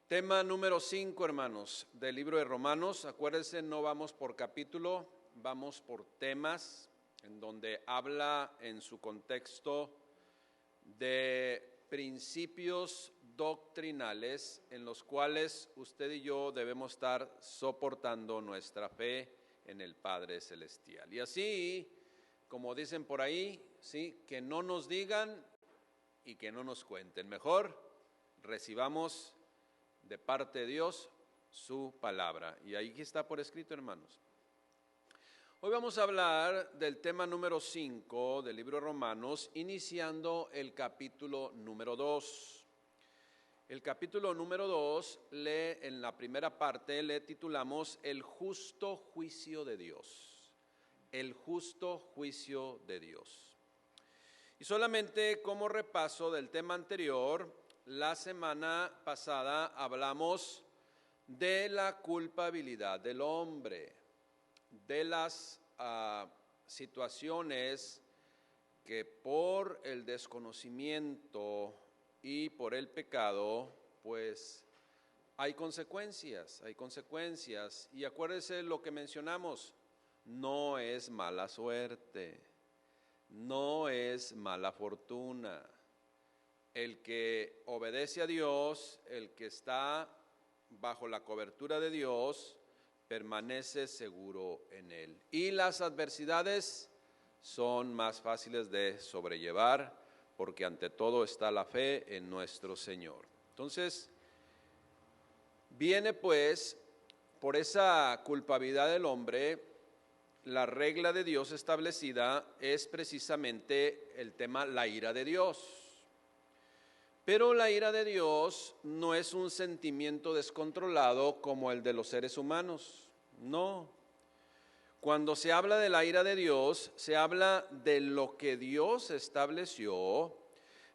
Tema número 5, hermanos, del libro de Romanos. Acuérdense, no vamos por capítulo, vamos por temas, en donde habla en su contexto de principios doctrinales en los cuales usted y yo debemos estar soportando nuestra fe en el Padre Celestial. Y así, como dicen por ahí, ¿sí?, que no nos digan y que no nos cuenten. Mejor recibamos de parte de Dios su palabra. Y ahí está por escrito, hermanos. Hoy vamos a hablar del tema número 5 del libro de Romanos, iniciando el capítulo número 2. El capítulo número 2, en la primera parte, le titulamos El justo juicio de Dios. El justo juicio de Dios. Y solamente como repaso del tema anterior, la semana pasada hablamos de la culpabilidad del hombre, de las situaciones que por el desconocimiento y por el pecado, pues hay consecuencias. Y acuérdense lo que mencionamos, no es mala suerte, no es mala fortuna. El que obedece a Dios, el que está bajo la cobertura de Dios, permanece seguro en Él. Y las adversidades son más fáciles de sobrellevar, porque ante todo está la fe en nuestro Señor. Entonces, viene pues, por esa culpabilidad del hombre, la regla de Dios establecida es precisamente el tema, la ira de Dios. Pero la ira de Dios no es un sentimiento descontrolado como el de los seres humanos, no. Cuando se habla de la ira de Dios, se habla de lo que Dios estableció,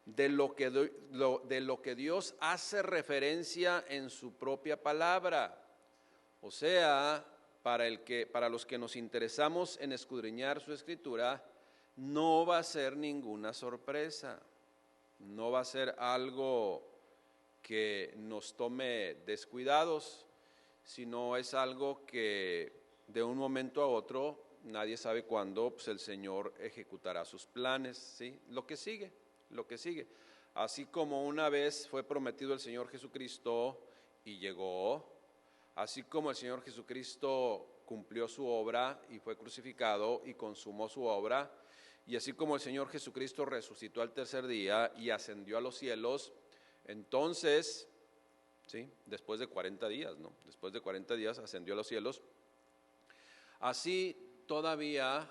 de lo que Dios hace referencia en su propia palabra. O sea, para los que nos interesamos en escudriñar su escritura, no va a ser ninguna sorpresa. No va a ser algo que nos tome descuidados, sino es algo que de un momento a otro, nadie sabe cuándo, pues el Señor ejecutará sus planes, ¿sí? Lo que sigue. Así como una vez fue prometido el Señor Jesucristo y llegó, así como el Señor Jesucristo cumplió su obra y fue crucificado y consumó su obra, y así como el Señor Jesucristo resucitó al tercer día y ascendió a los cielos, entonces, ¿sí?, después de 40 días, ¿no? Después de 40 días ascendió a los cielos. Así todavía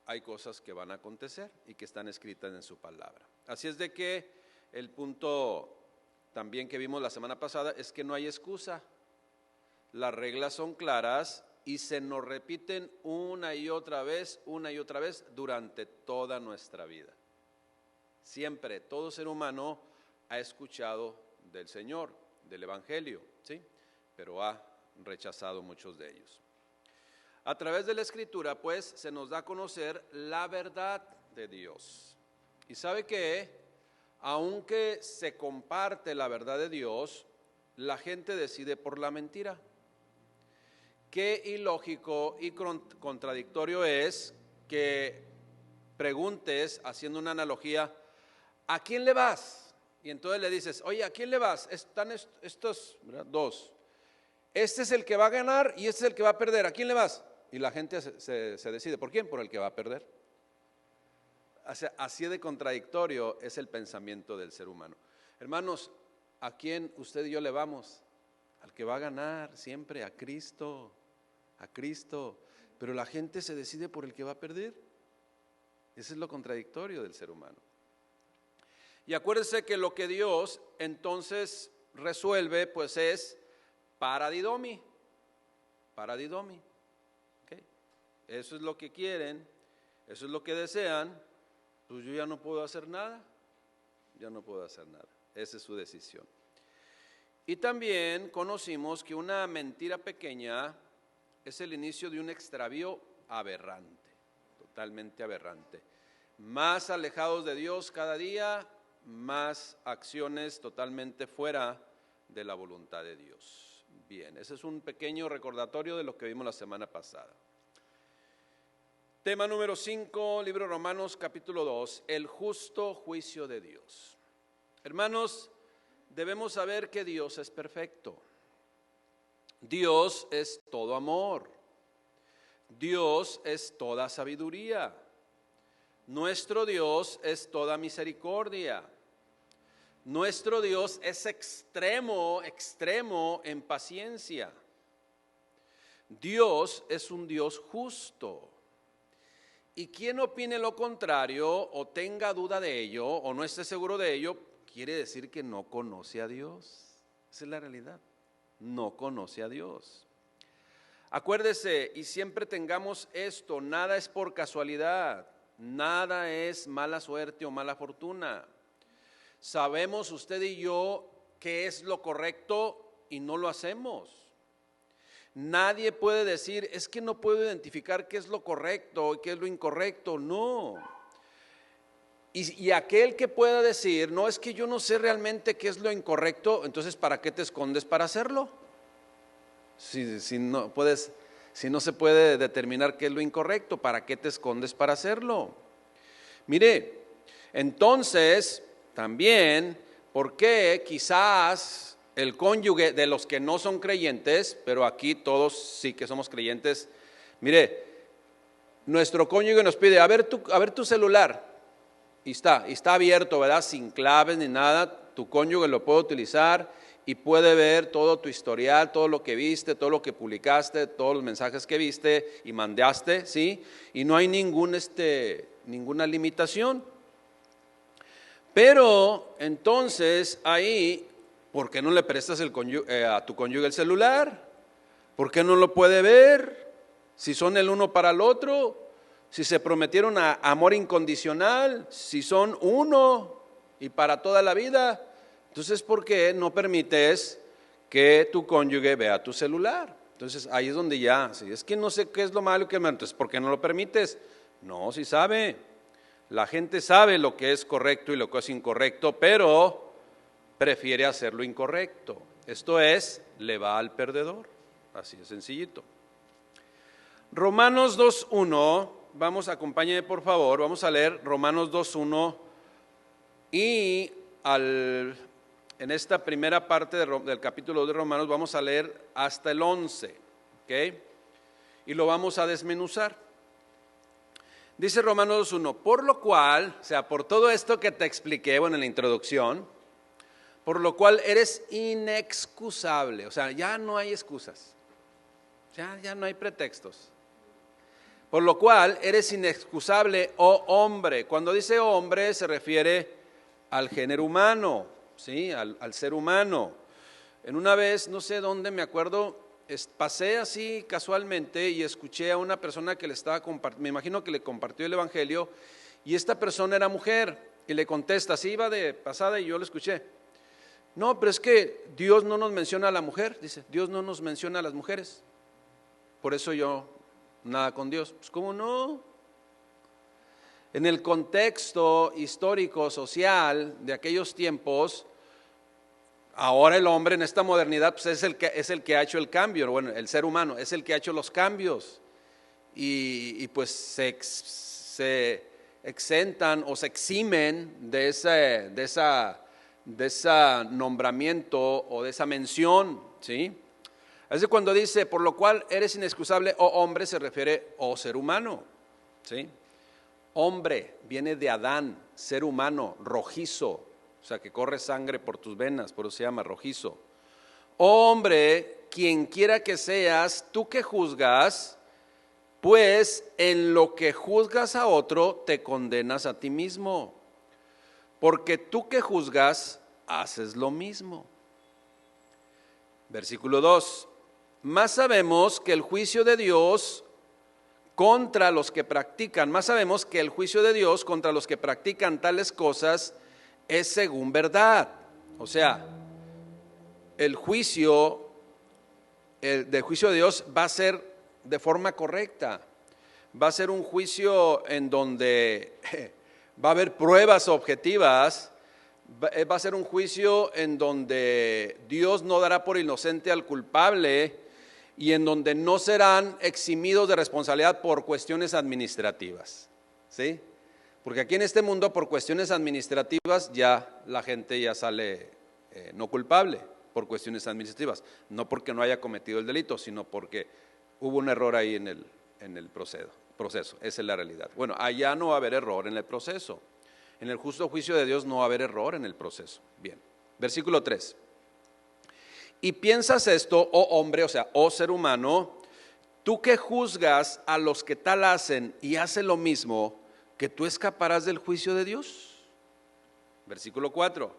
hay cosas que van a acontecer y que están escritas en su palabra. Así es de que el punto también que vimos la semana pasada es que no hay excusa. Las reglas son claras y se nos repiten una y otra vez durante toda nuestra vida. Siempre, todo ser humano ha escuchado del Señor, del Evangelio, ¿sí?, pero ha rechazado muchos de ellos. A través de la Escritura, pues, se nos da a conocer la verdad de Dios. Y sabe que, aunque se comparte la verdad de Dios, la gente decide por la mentira. Qué ilógico y contradictorio es que preguntes, haciendo una analogía, ¿a quién le vas? Y entonces le dices, oye, ¿a quién le vas? Están estos, ¿verdad?, dos. Este es el que va a ganar y este es el que va a perder. ¿A quién le vas? Y la gente se decide, ¿por quién? Por el que va a perder. O sea, así de contradictorio es el pensamiento del ser humano. Hermanos, ¿a quién usted y yo le vamos? Al que va a ganar siempre, a Cristo. Pero la gente se decide por el que va a perder. Ese es lo contradictorio del ser humano. Y acuérdense que lo que Dios entonces resuelve, pues es paradidomi. ¿Okay? Eso es lo que quieren, eso es lo que desean, pues yo ya no puedo hacer nada. Esa es su decisión. Y también conocimos que una mentira pequeña es el inicio de un extravío aberrante, totalmente aberrante. Más alejados de Dios cada día, más acciones totalmente fuera de la voluntad de Dios. Bien, ese es un pequeño recordatorio de lo que vimos la semana pasada. Tema número 5, libro de Romanos capítulo 2, el justo juicio de Dios. Hermanos, debemos saber que Dios es perfecto. Dios es todo amor. Dios es toda sabiduría. Nuestro Dios es toda misericordia. Nuestro Dios es extremo en paciencia. Dios es un Dios justo. Y quien opine lo contrario o tenga duda de ello o no esté seguro de ello, quiere decir que no conoce a Dios. Esa es la realidad. No conoce a Dios. Acuérdese y siempre tengamos esto, nada es por casualidad, nada es mala suerte o mala fortuna. Sabemos usted y yo qué es lo correcto y no lo hacemos. Nadie puede decir, es que no puedo identificar qué es lo correcto y qué es lo incorrecto, no. Y aquel que pueda decir, no, es que yo no sé realmente qué es lo incorrecto, entonces ¿para qué te escondes para hacerlo? Si no se puede determinar qué es lo incorrecto, ¿para qué te escondes para hacerlo? Mire, entonces también, ¿por qué quizás el cónyuge de los que no son creyentes, pero aquí todos sí que somos creyentes, mire, nuestro cónyuge nos pide, a ver tu celular, y está abierto, ¿verdad? Sin claves ni nada, tu cónyuge lo puede utilizar y puede ver todo tu historial, todo lo que viste, todo lo que publicaste, todos los mensajes que viste y mandaste, ¿sí? Y no hay ninguna limitación. Pero entonces ahí, ¿por qué no le prestas a tu cónyuge el celular? ¿Por qué no lo puede ver? Si son el uno para el otro, si se prometieron a amor incondicional, si son uno y para toda la vida, entonces ¿por qué no permites que tu cónyuge vea tu celular? Entonces ahí es donde ya, si es que no sé qué es lo malo y qué es malo, entonces ¿por qué no lo permites? No, sí sabe. La gente sabe lo que es correcto y lo que es incorrecto, pero prefiere hacer lo incorrecto. Esto es, le va al perdedor. Así de sencillito. Romanos 2.1, acompáñenme por favor, vamos a leer Romanos 2.1 y en esta primera parte del capítulo de Romanos vamos a leer hasta el 11, ¿ok? Y lo vamos a desmenuzar. Dice Romanos 2.1, por lo cual, o sea, por todo esto que te expliqué, en la introducción, por lo cual eres inexcusable, o sea, ya no hay excusas, ya no hay pretextos. Por lo cual eres inexcusable, oh hombre. Cuando dice hombre se refiere al género humano, ¿sí? Al ser humano. En una vez, no sé dónde, me acuerdo, pasé así casualmente y escuché a una persona que le estaba compartiendo, me imagino que le compartió el evangelio, y esta persona era mujer, y le contesta, así iba de pasada y yo lo escuché. No, pero es que Dios no nos menciona a la mujer, dice, Dios no nos menciona a las mujeres, por eso yo nada con Dios. Pues ¿cómo no? En el contexto histórico, social de aquellos tiempos, ahora el hombre en esta modernidad pues es el que ha hecho el cambio, bueno, el ser humano es el que ha hecho los cambios y pues se exentan o se eximen de ese nombramiento o de esa mención, ¿sí? Es decir, cuando dice, por lo cual eres inexcusable, oh hombre, se refiere, oh ser humano, ¿sí? Hombre, viene de Adán, ser humano, rojizo, o sea, que corre sangre por tus venas, por eso se llama rojizo. Oh hombre, quien quiera que seas, tú que juzgas, pues en lo que juzgas a otro, te condenas a ti mismo, porque tú que juzgas, haces lo mismo. Versículo 2. Más sabemos que el juicio de Dios contra los que practican, tales cosas es según verdad. O sea, el juicio de Dios va a ser de forma correcta. Va a ser un juicio en donde va a haber pruebas objetivas Va a ser un juicio en donde Dios no dará por inocente al culpable y en donde no serán eximidos de responsabilidad por cuestiones administrativas, ¿sí? Porque aquí en este mundo, por cuestiones administrativas, ya la gente ya sale no culpable por cuestiones administrativas, no porque no haya cometido el delito, sino porque hubo un error ahí en el proceso, esa es la realidad. Bueno, allá no va a haber error en el proceso. En el justo juicio de Dios no va a haber error en el proceso. Bien, versículo 3. Y piensas esto, oh hombre, o sea, oh ser humano, tú que juzgas a los que tal hacen y hacen lo mismo, que tú escaparás del juicio de Dios. Versículo 4.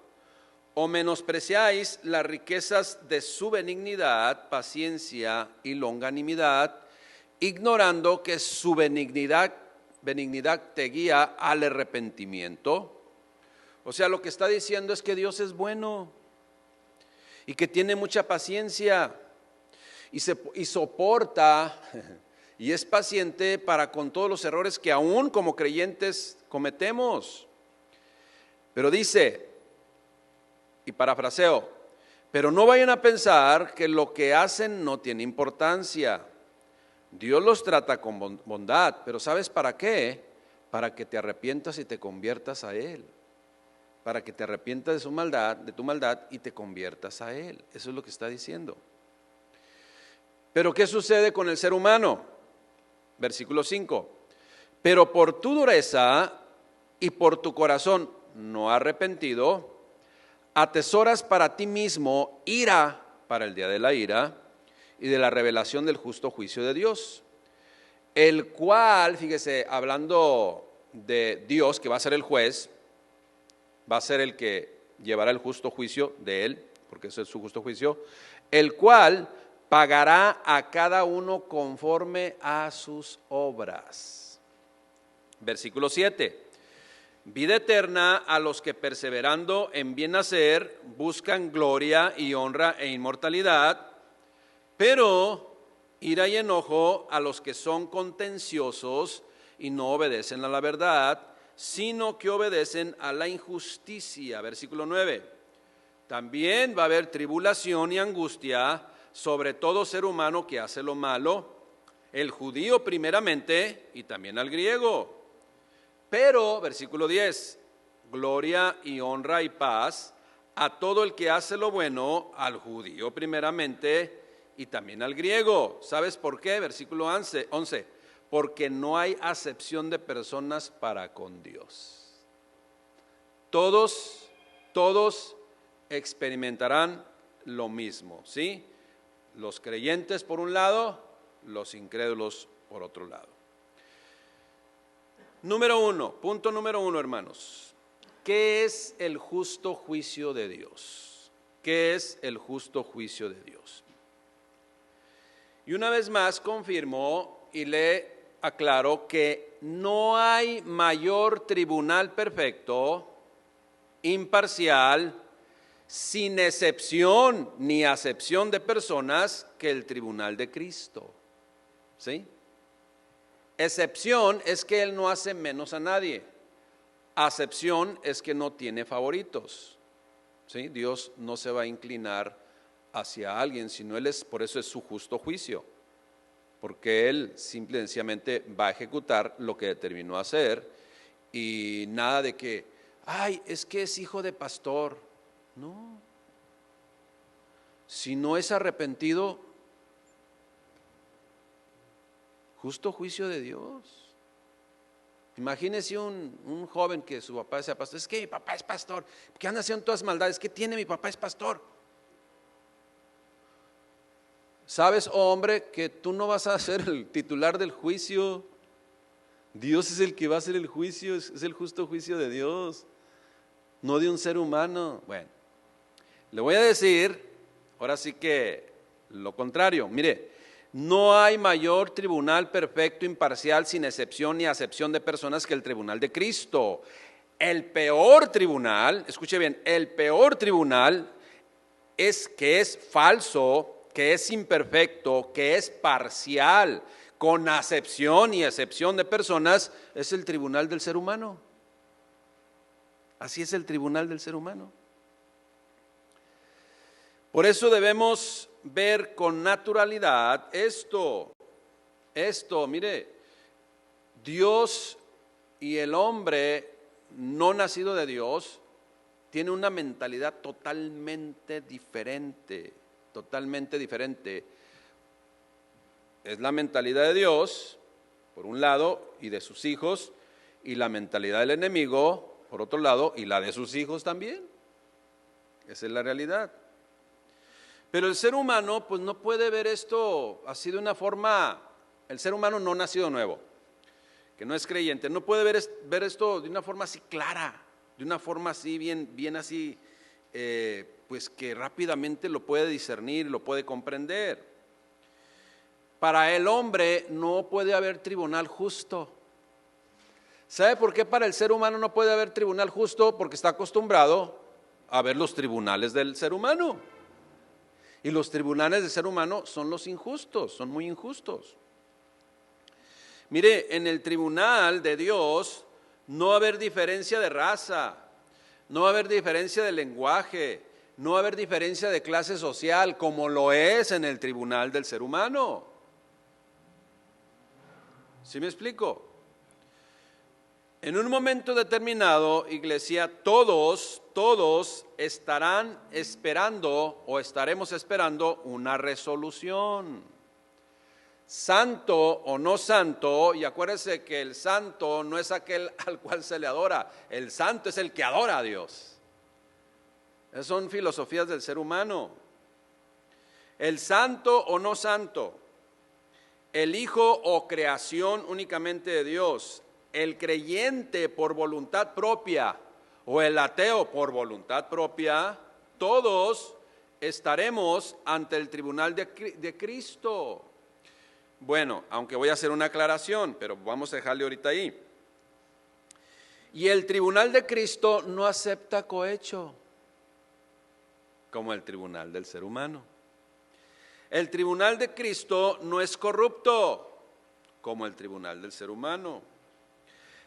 O menospreciáis las riquezas de su benignidad, paciencia y longanimidad, ignorando que su benignidad te guía al arrepentimiento. O sea, lo que está diciendo es que Dios es bueno y que tiene mucha paciencia y soporta y es paciente para con todos los errores que aún como creyentes cometemos. Pero dice, y parafraseo, pero no vayan a pensar que lo que hacen no tiene importancia. Dios los trata con bondad, pero ¿sabes para qué? Para que te arrepientas y te conviertas a Él. Para que te arrepientas de tu maldad y te conviertas a Él. Eso es lo que está diciendo. Pero ¿qué sucede con el ser humano? Versículo 5. Pero por tu dureza y por tu corazón no arrepentido, atesoras para ti mismo ira para el día de la ira y de la revelación del justo juicio de Dios, el cual, fíjese, hablando de Dios, que va a ser el juez, va a ser el que llevará el justo juicio de Él, porque ese es su justo juicio, el cual pagará a cada uno conforme a sus obras. Versículo 7. Vida eterna a los que perseverando en bien hacer buscan gloria y honra e inmortalidad, pero ira y enojo a los que son contenciosos y no obedecen a la verdad, sino que obedecen a la injusticia. Versículo 9. También va a haber tribulación y angustia sobre todo ser humano que hace lo malo, el judío primeramente y también al griego. Pero, versículo 10, gloria y honra y paz a todo el que hace lo bueno, al judío primeramente y también al griego. ¿Sabes por qué? Versículo 11, porque no hay acepción de personas para con Dios. Todos experimentarán lo mismo, ¿sí? Los creyentes por un lado, los incrédulos por otro lado. Punto número uno, hermanos. ¿Qué es el justo juicio de Dios? ¿Qué es el justo juicio de Dios? Y una vez más confirmo y le aclaro que no hay mayor tribunal perfecto, imparcial, sin excepción ni acepción de personas que el tribunal de Cristo. ¿Sí? Excepción es que Él no hace menos a nadie. Acepción es que no tiene favoritos. ¿Sí? Dios no se va a inclinar hacia alguien, sino por eso es su justo juicio. Porque Él simple y sencillamente va a ejecutar lo que determinó hacer y nada de que, ay, es que es hijo de pastor. No. Si no es arrepentido, justo juicio de Dios. Imagínese un joven que su papá sea pastor. Es que mi papá es pastor. ¿Qué anda haciendo todas maldades? ¿Qué tiene? Mi papá es pastor. ¿Sabes, oh hombre, que tú no vas a ser el titular del juicio? Dios es el que va a hacer el juicio, es el justo juicio de Dios, no de un ser humano. Bueno, le voy a decir, ahora sí que lo contrario. Mire, no hay mayor tribunal perfecto, imparcial, sin excepción ni acepción de personas que el tribunal de Cristo. El peor tribunal, escuche bien, el peor tribunal es que es falso, que es imperfecto, que es parcial, con acepción y excepción de personas, es el tribunal del ser humano. Así es el tribunal del ser humano. Por eso debemos ver con naturalidad esto, mire, Dios y el hombre no nacido de Dios tiene una mentalidad totalmente diferente, Es la mentalidad de Dios, por un lado, y de sus hijos, y la mentalidad del enemigo, por otro lado, y la de sus hijos también. Esa es la realidad. Pero el ser humano, pues no puede ver esto así de una forma, el ser humano no nacido nuevo, que no es creyente, no puede ver esto de una forma así clara, de una forma así bien así, pues que rápidamente lo puede discernir, lo puede comprender. Para el hombre no puede haber tribunal justo. ¿Sabe por qué para el ser humano no puede haber tribunal justo? Porque está acostumbrado a ver los tribunales del ser humano. Y los tribunales del ser humano son los injustos, son muy injustos. Mire, en el tribunal de Dios no va a haber diferencia de raza, no va a haber diferencia de lenguaje, no va a haber diferencia de clase social, como lo es en el tribunal del ser humano. ¿Sí me explico? En un momento determinado, iglesia, todos estarán esperando o estaremos esperando una resolución. Santo o no santo, y acuérdese que el santo no es aquel al cual se le adora, el santo es el que adora a Dios. Esas son filosofías del ser humano. El santo o no santo, el hijo o creación únicamente de Dios, el creyente por voluntad propia o el ateo por voluntad propia, todos estaremos ante el tribunal de Cristo. Bueno, aunque voy a hacer una aclaración, pero vamos a dejarle ahorita ahí. Y el tribunal de Cristo no acepta cohecho, como el tribunal del ser humano. El tribunal de Cristo no es corrupto, como el tribunal del ser humano.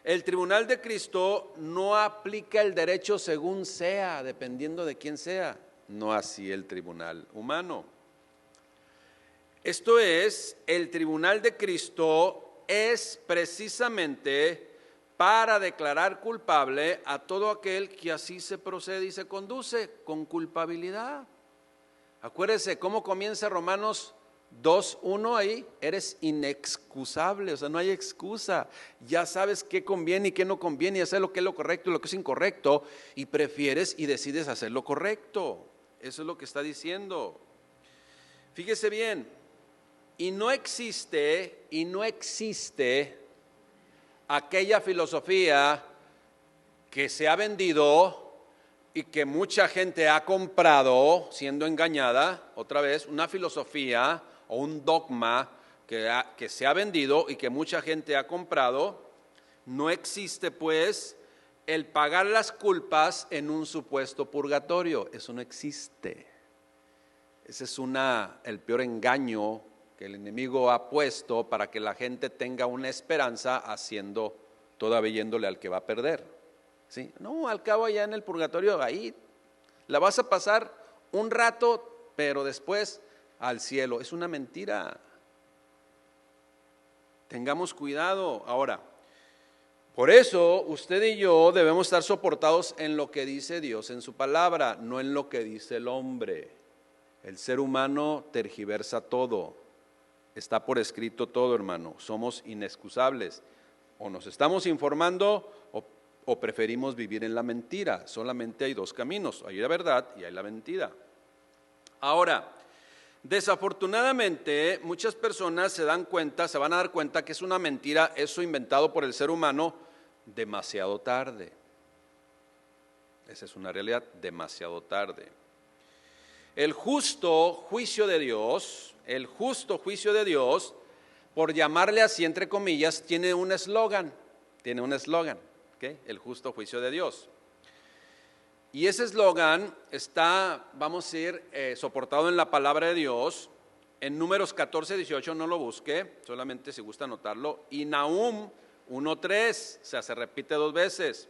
El tribunal de Cristo no aplica el derecho según sea, dependiendo de quién sea, no así el tribunal humano. Esto es, el tribunal de Cristo es precisamente para declarar culpable a todo aquel que así se procede y se conduce con culpabilidad. Acuérdese cómo comienza Romanos 2:1 ahí, eres inexcusable, o sea, no hay excusa, ya sabes qué conviene y qué no conviene, y hacer lo que es lo correcto y lo que es incorrecto, y prefieres y decides hacer lo correcto. Eso es lo que está diciendo. Fíjese bien, y no existe aquella filosofía que se ha vendido y que mucha gente ha comprado siendo engañada, otra vez, una filosofía o un dogma que se ha vendido y que mucha gente ha comprado. No existe pues el pagar las culpas en un supuesto purgatorio, eso no existe. Ese es el peor engaño que el enemigo ha puesto para que la gente tenga una esperanza haciendo, todavía yéndole al que va a perder. ¿Sí? No, al cabo allá en el purgatorio, ahí la vas a pasar un rato, pero después al cielo. Es una mentira. Tengamos cuidado. Ahora, por eso usted y yo debemos estar soportados en lo que dice Dios en su palabra, no en lo que dice el hombre. El ser humano tergiversa todo. Está por escrito todo, hermano. Somos inexcusables. O nos estamos informando o preferimos vivir en la mentira. Solamente hay dos caminos, hay la verdad y hay la mentira. Ahora, desafortunadamente, muchas personas se van a dar cuenta que es una mentira, eso inventado por el ser humano, demasiado tarde. Esa es una realidad, demasiado tarde. El justo juicio de Dios, por llamarle así entre comillas, tiene un eslogan, ¿okay? El justo juicio de Dios. Y ese eslogan está, vamos a ir, soportado en la palabra de Dios, en Números 14:18, no lo busque, solamente si gusta anotarlo, y Nahum 1:3, o sea, se repite 2 veces.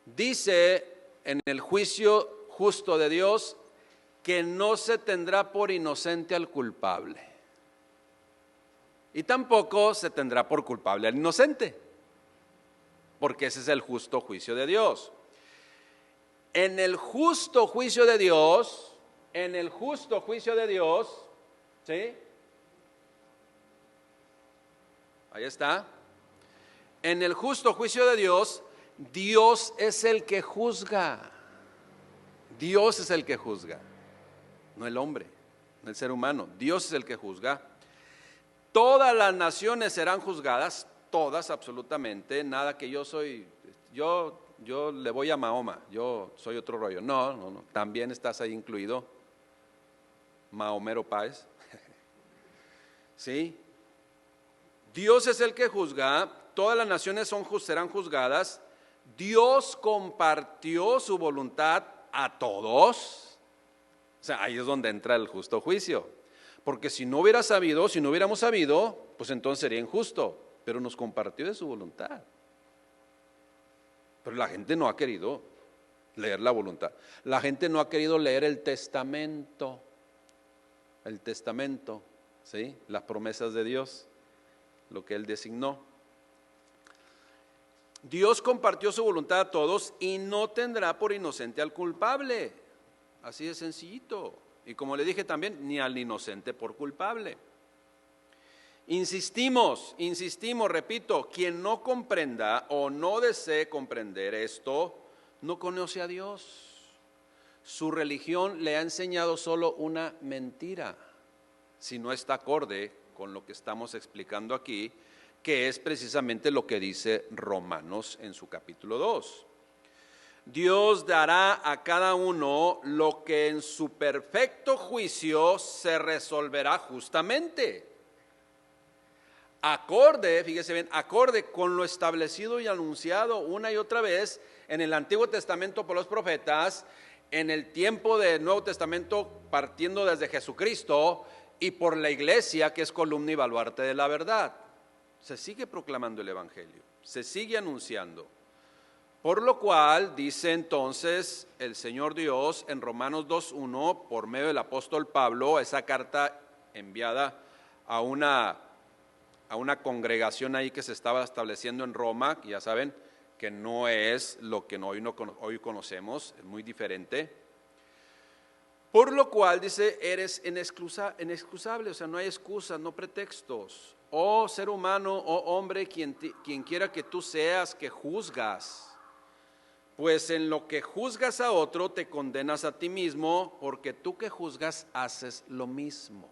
Dice en el juicio justo de Dios que no se tendrá por inocente al culpable. Y tampoco se tendrá por culpable al inocente, porque ese es el justo juicio de Dios. En el justo juicio de Dios, ¿sí? Ahí está. En el justo juicio de Dios, Dios es el que juzga. Dios es el que juzga, no el hombre, no el ser humano. Dios es el que juzga. Todas las naciones serán juzgadas, todas absolutamente. Nada que yo le voy a Mahoma, yo soy otro rollo. No, también estás ahí incluido, Mahomero Páez. ¿Sí? Dios es el que juzga, todas las naciones serán juzgadas. Dios compartió su voluntad a todos. O sea, ahí es donde entra el justo juicio. Porque si no hubiéramos sabido, pues entonces sería injusto. Pero nos compartió de su voluntad. Pero la gente no ha querido leer la voluntad. La gente no ha querido leer el testamento. El testamento, ¿sí? Las promesas de Dios, lo que Él designó. Dios compartió su voluntad a todos y no tendrá por inocente al culpable. Así de sencillito. Y como le dije también, ni al inocente por culpable. Insistimos, repito, quien no comprenda o no desee comprender esto, no conoce a Dios. Su religión le ha enseñado solo una mentira, si no está acorde con lo que estamos explicando aquí, que es precisamente lo que dice Romanos en su capítulo 2. Dios dará a cada uno lo que en su perfecto juicio se resolverá justamente. Acorde, fíjese bien, acorde con lo establecido y anunciado una y otra vez en el Antiguo Testamento por los profetas, en el tiempo del Nuevo Testamento partiendo desde Jesucristo y por la iglesia que es columna y baluarte de la verdad. Se sigue proclamando el Evangelio, se sigue anunciando. Por lo cual, dice entonces el Señor Dios en Romanos 2:1, por medio del apóstol Pablo, esa carta enviada a una congregación ahí que se estaba estableciendo en Roma, que ya saben que no es lo que hoy conocemos, es muy diferente. Por lo cual, dice, eres inexcusable, o sea, no hay excusas, no pretextos. Oh ser humano, oh hombre, quien quiera que tú seas, que juzgas. Pues en lo que juzgas a otro te condenas a ti mismo, porque tú que juzgas haces lo mismo.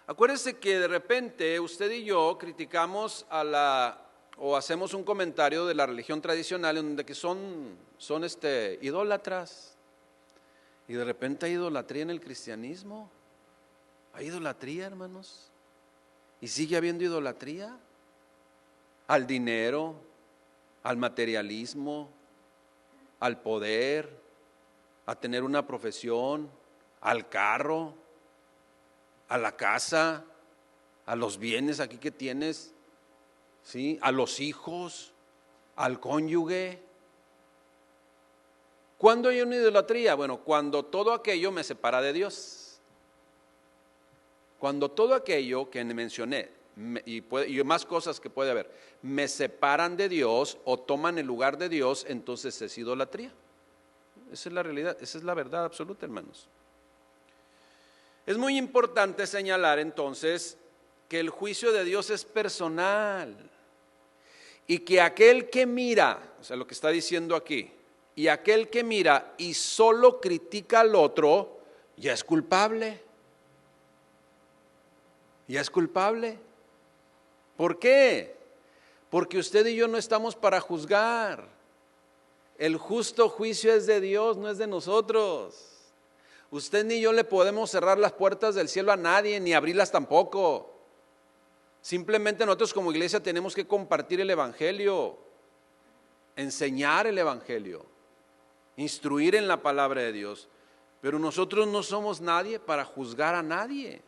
Acuérdese que de repente usted y yo criticamos o hacemos un comentario de la religión tradicional en donde que son idólatras. Y de repente hay idolatría en el cristianismo. Hay idolatría, hermanos. Y sigue habiendo idolatría al dinero, al materialismo, al poder, a tener una profesión, al carro, a la casa, a los bienes aquí que tienes, ¿sí? A los hijos, al cónyuge. ¿Cuándo hay una idolatría? Bueno, cuando todo aquello me separa de Dios. Cuando todo aquello que mencioné y más cosas que puede haber me separan de Dios o toman el lugar de Dios, entonces es idolatría. Esa es la realidad, esa es la verdad absoluta, hermanos. Es muy importante señalar entonces que el juicio de Dios es personal y que aquel que mira, o sea, lo que está diciendo aquí, y aquel que mira y solo critica al otro, ya es culpable. Ya es culpable. ¿Por qué? Porque usted y yo no estamos para juzgar. El justo juicio es de Dios, no es de nosotros. Usted ni yo le podemos cerrar las puertas del cielo a nadie, ni abrirlas tampoco. Simplemente nosotros como iglesia tenemos que compartir el Evangelio, enseñar el Evangelio, instruir en la palabra de Dios. Pero nosotros no somos nadie para juzgar a nadie.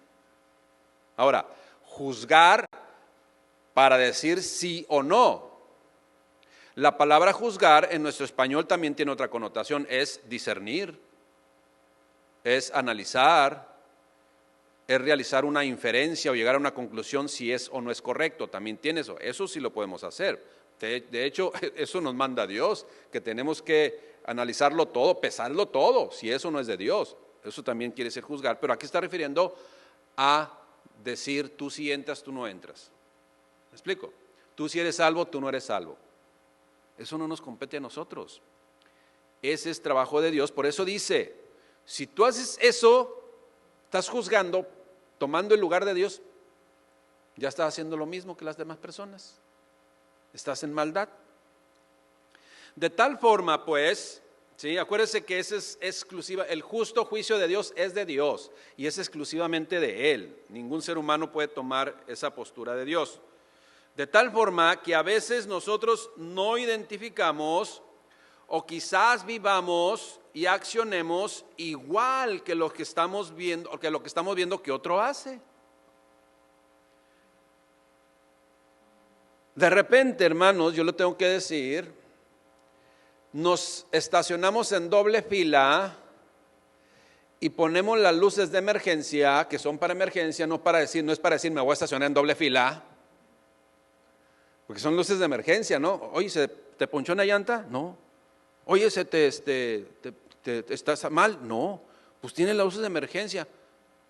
Ahora, juzgar para decir sí o no. La palabra juzgar en nuestro español también tiene otra connotación, es discernir, es analizar, es realizar una inferencia o llegar a una conclusión si es o no es correcto, también tiene eso sí lo podemos hacer. De hecho, eso nos manda Dios, que tenemos que analizarlo todo, pesarlo todo, si eso no es de Dios. Eso también quiere decir juzgar, pero aquí está refiriendo a decir tú sí entras, tú no entras. ¿Me explico? Tú sí eres salvo, tú no eres salvo. Eso no nos compete a nosotros. Ese es trabajo de Dios. Por eso dice, si tú haces eso, estás juzgando, tomando el lugar de Dios, ya estás haciendo lo mismo que las demás personas. Estás en maldad. De tal forma, pues, ¿sí? Acuérdese que ese es exclusiva, el justo juicio de Dios es de Dios y es exclusivamente de Él. Ningún ser humano puede tomar esa postura de Dios. De tal forma que a veces nosotros no identificamos o quizás vivamos y accionemos igual que lo que estamos viendo, o que lo que estamos viendo que otro hace. De repente, hermanos, yo lo tengo que decir, nos estacionamos en doble fila y ponemos las luces de emergencia, que son para emergencia, no es para decir me voy a estacionar en doble fila, porque son luces de emergencia, ¿no? Oye, ¿se te ponchó una llanta? No. Oye, ¿estás mal? No. Pues tiene las luces de emergencia.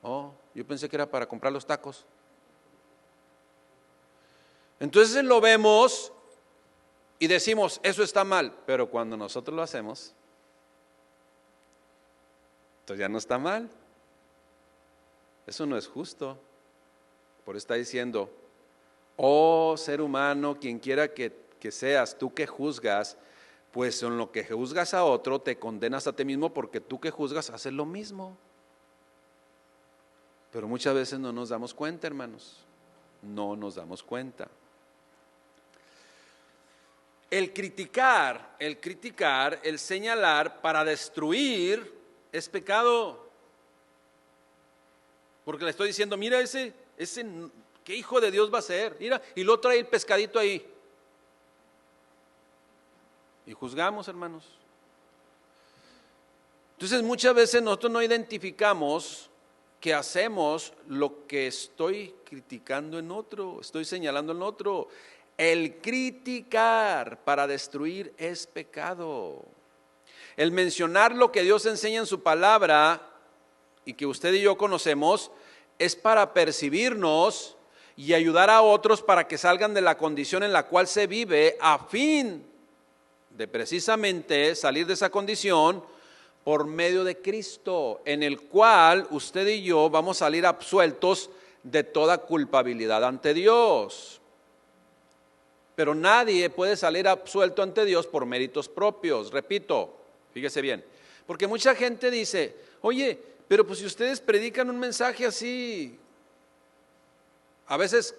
Oh, yo pensé que era para comprar los tacos. Entonces lo vemos y decimos, eso está mal, pero cuando nosotros lo hacemos, entonces ya no está mal. Eso no es justo. Por eso está diciendo, oh ser humano, quien quiera que seas, tú que juzgas, pues en lo que juzgas a otro te condenas a ti mismo, porque tú que juzgas haces lo mismo. Pero muchas veces no nos damos cuenta, hermanos, no nos damos cuenta. El criticar, el señalar para destruir es pecado. Porque le estoy diciendo, mira ese, ¿qué hijo de Dios va a ser? Mira, y luego trae el pescadito ahí. Y juzgamos, hermanos. Entonces muchas veces nosotros no identificamos que hacemos lo que estoy criticando en otro, estoy señalando en otro. El criticar para destruir es pecado. El mencionar lo que Dios enseña en su palabra y que usted y yo conocemos es para percibirnos y ayudar a otros para que salgan de la condición en la cual se vive, a fin de precisamente salir de esa condición por medio de Cristo, en el cual usted y yo vamos a salir absueltos de toda culpabilidad ante Dios. Pero nadie puede salir absuelto ante Dios por méritos propios. Repito, fíjese bien, porque mucha gente dice, oye, pero pues si ustedes predican un mensaje así, a veces,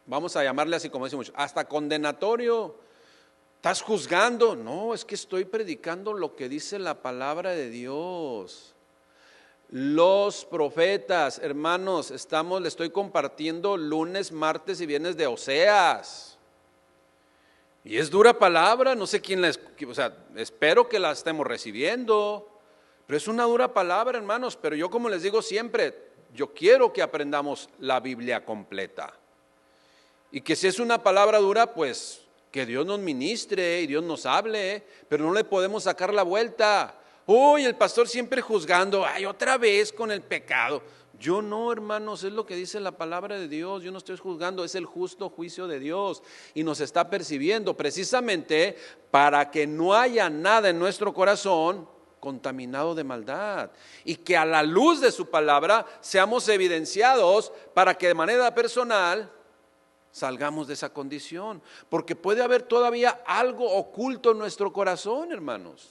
vamos a llamarle así como decimos, hasta condenatorio, estás juzgando. No, es que estoy predicando lo que dice la palabra de Dios. Los profetas, hermanos, le estoy compartiendo lunes, martes y viernes de Oseas. Y es dura palabra, no sé quién espero que la estemos recibiendo, pero es una dura palabra, hermanos. Pero yo, como les digo siempre, yo quiero que aprendamos la Biblia completa. Y que si es una palabra dura, pues que Dios nos ministre y Dios nos hable, pero no le podemos sacar la vuelta. Uy, el pastor siempre juzgando, ay, otra vez con el pecado. Yo no, hermanos, es lo que dice la palabra de Dios. Yo no estoy juzgando, es el justo juicio de Dios y nos está percibiendo precisamente para que no haya nada en nuestro corazón contaminado de maldad y que a la luz de su palabra seamos evidenciados para que de manera personal salgamos de esa condición, porque puede haber todavía algo oculto en nuestro corazón, hermanos.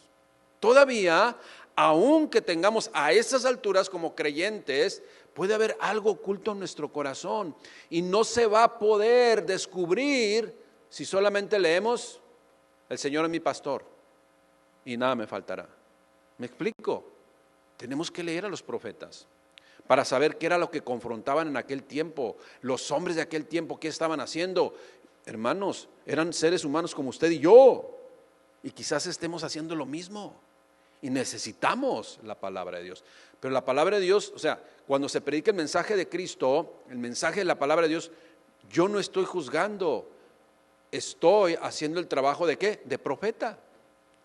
Todavía, aunque tengamos a esas alturas como creyentes, puede haber algo oculto en nuestro corazón y no se va a poder descubrir si solamente leemos, el Señor es mi pastor y nada me faltará. ¿Me explico? Tenemos que leer a los profetas para saber qué era lo que confrontaban en aquel tiempo, los hombres de aquel tiempo, qué estaban haciendo. hermanos, eran seres humanos como usted y yo. Y quizás estemos haciendo lo mismo. Y necesitamos la palabra de Dios. Pero la palabra de Dios, o sea, cuando se predica el mensaje de Cristo, el mensaje de la palabra de Dios, yo no estoy juzgando. Estoy haciendo el trabajo ¿de qué? De profeta.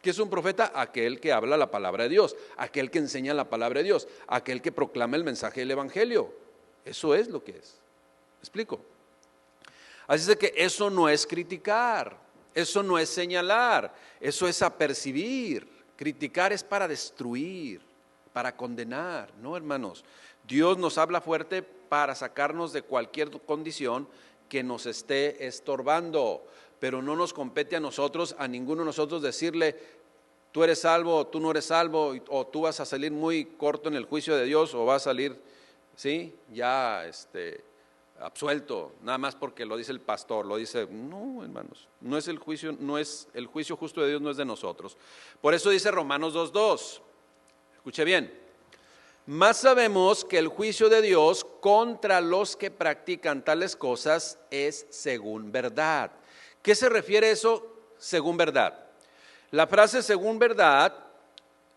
¿Qué es un profeta? Aquel que habla la palabra de Dios, aquel que enseña la palabra de Dios, aquel que proclama el mensaje del evangelio. Eso es lo que es. ¿Me explico? Así es de que eso no es criticar, eso no es señalar, eso es apercibir. Criticar es para destruir, para condenar, ¿no, hermanos? Dios nos habla fuerte para sacarnos de cualquier condición que nos esté estorbando, pero no nos compete a nosotros, a ninguno de nosotros decirle, tú eres salvo, tú no eres salvo, o tú vas a salir muy corto en el juicio de Dios, o vas a salir, ¿sí? Ya, absuelto, nada más porque lo dice el pastor, lo dice, no, hermanos, no es el juicio justo de Dios, no es de nosotros. Por eso dice Romanos 2:2, escuche bien, más sabemos que el juicio de Dios contra los que practican tales cosas es según verdad. ¿Qué se refiere eso según verdad? La frase según verdad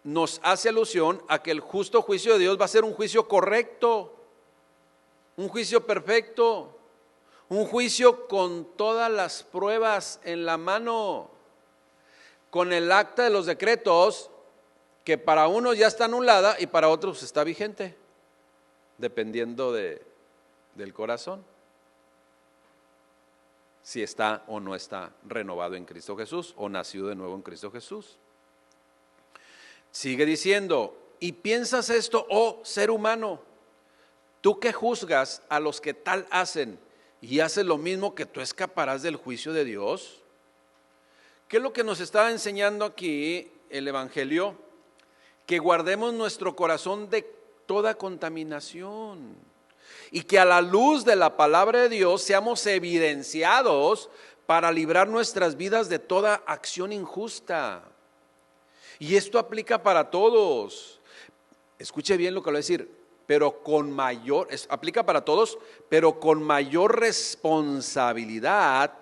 nos hace alusión a que el justo juicio de Dios va a ser un juicio correcto, un juicio perfecto, un juicio con todas las pruebas en la mano, con el acta de los decretos que para unos ya está anulada y para otros está vigente, dependiendo del corazón, si está o no está renovado en Cristo Jesús o nacido de nuevo en Cristo Jesús. Sigue diciendo, y piensas esto, oh ser humano, tú que juzgas a los que tal hacen y haces lo mismo, que tú escaparás del juicio de Dios. ¿Qué es lo que nos está enseñando aquí el Evangelio? Que guardemos nuestro corazón de toda contaminación y que a la luz de la palabra de Dios seamos evidenciados para librar nuestras vidas de toda acción injusta. Y esto aplica para todos. Escuche bien lo que le voy a decir, pero aplica para todos, pero con mayor responsabilidad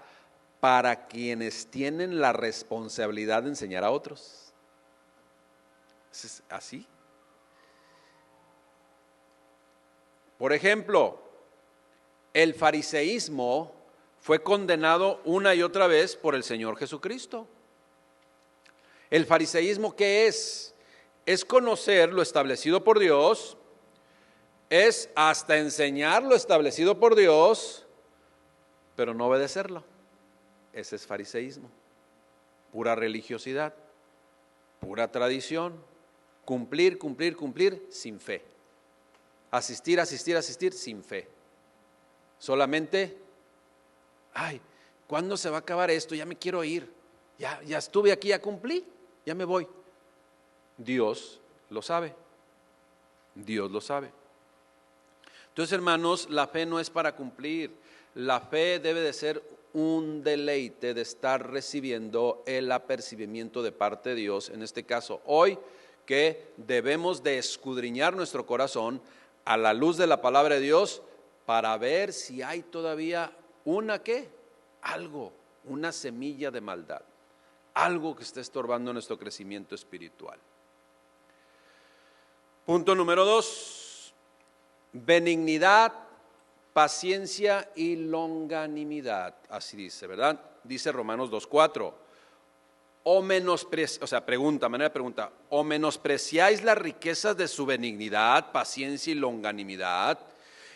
para quienes tienen la responsabilidad de enseñar a otros. ¿Es así? Por ejemplo, el fariseísmo fue condenado una y otra vez por el Señor Jesucristo. ¿El fariseísmo qué es? Es conocer lo establecido por Dios, es hasta enseñar lo establecido por Dios, pero no obedecerlo. Ese es fariseísmo, pura religiosidad, pura tradición. Cumplir sin fe. Asistir sin fe. Solamente, ¿cuándo se va a acabar esto? Ya me quiero ir. Ya estuve aquí, ya cumplí, ya me voy. Dios lo sabe. Dios lo sabe. Entonces, hermanos, la fe no es para cumplir. La fe debe de ser un deleite de estar recibiendo el apercibimiento de parte de Dios. En este caso, hoy, que debemos de escudriñar nuestro corazón a la luz de la palabra de Dios para ver si hay todavía una semilla de maldad, algo que esté estorbando nuestro crecimiento espiritual. Punto número 2, benignidad, paciencia y longanimidad, así dice, ¿verdad? Dice Romanos 2:4. O menospreciáis las riquezas de su benignidad, paciencia y longanimidad,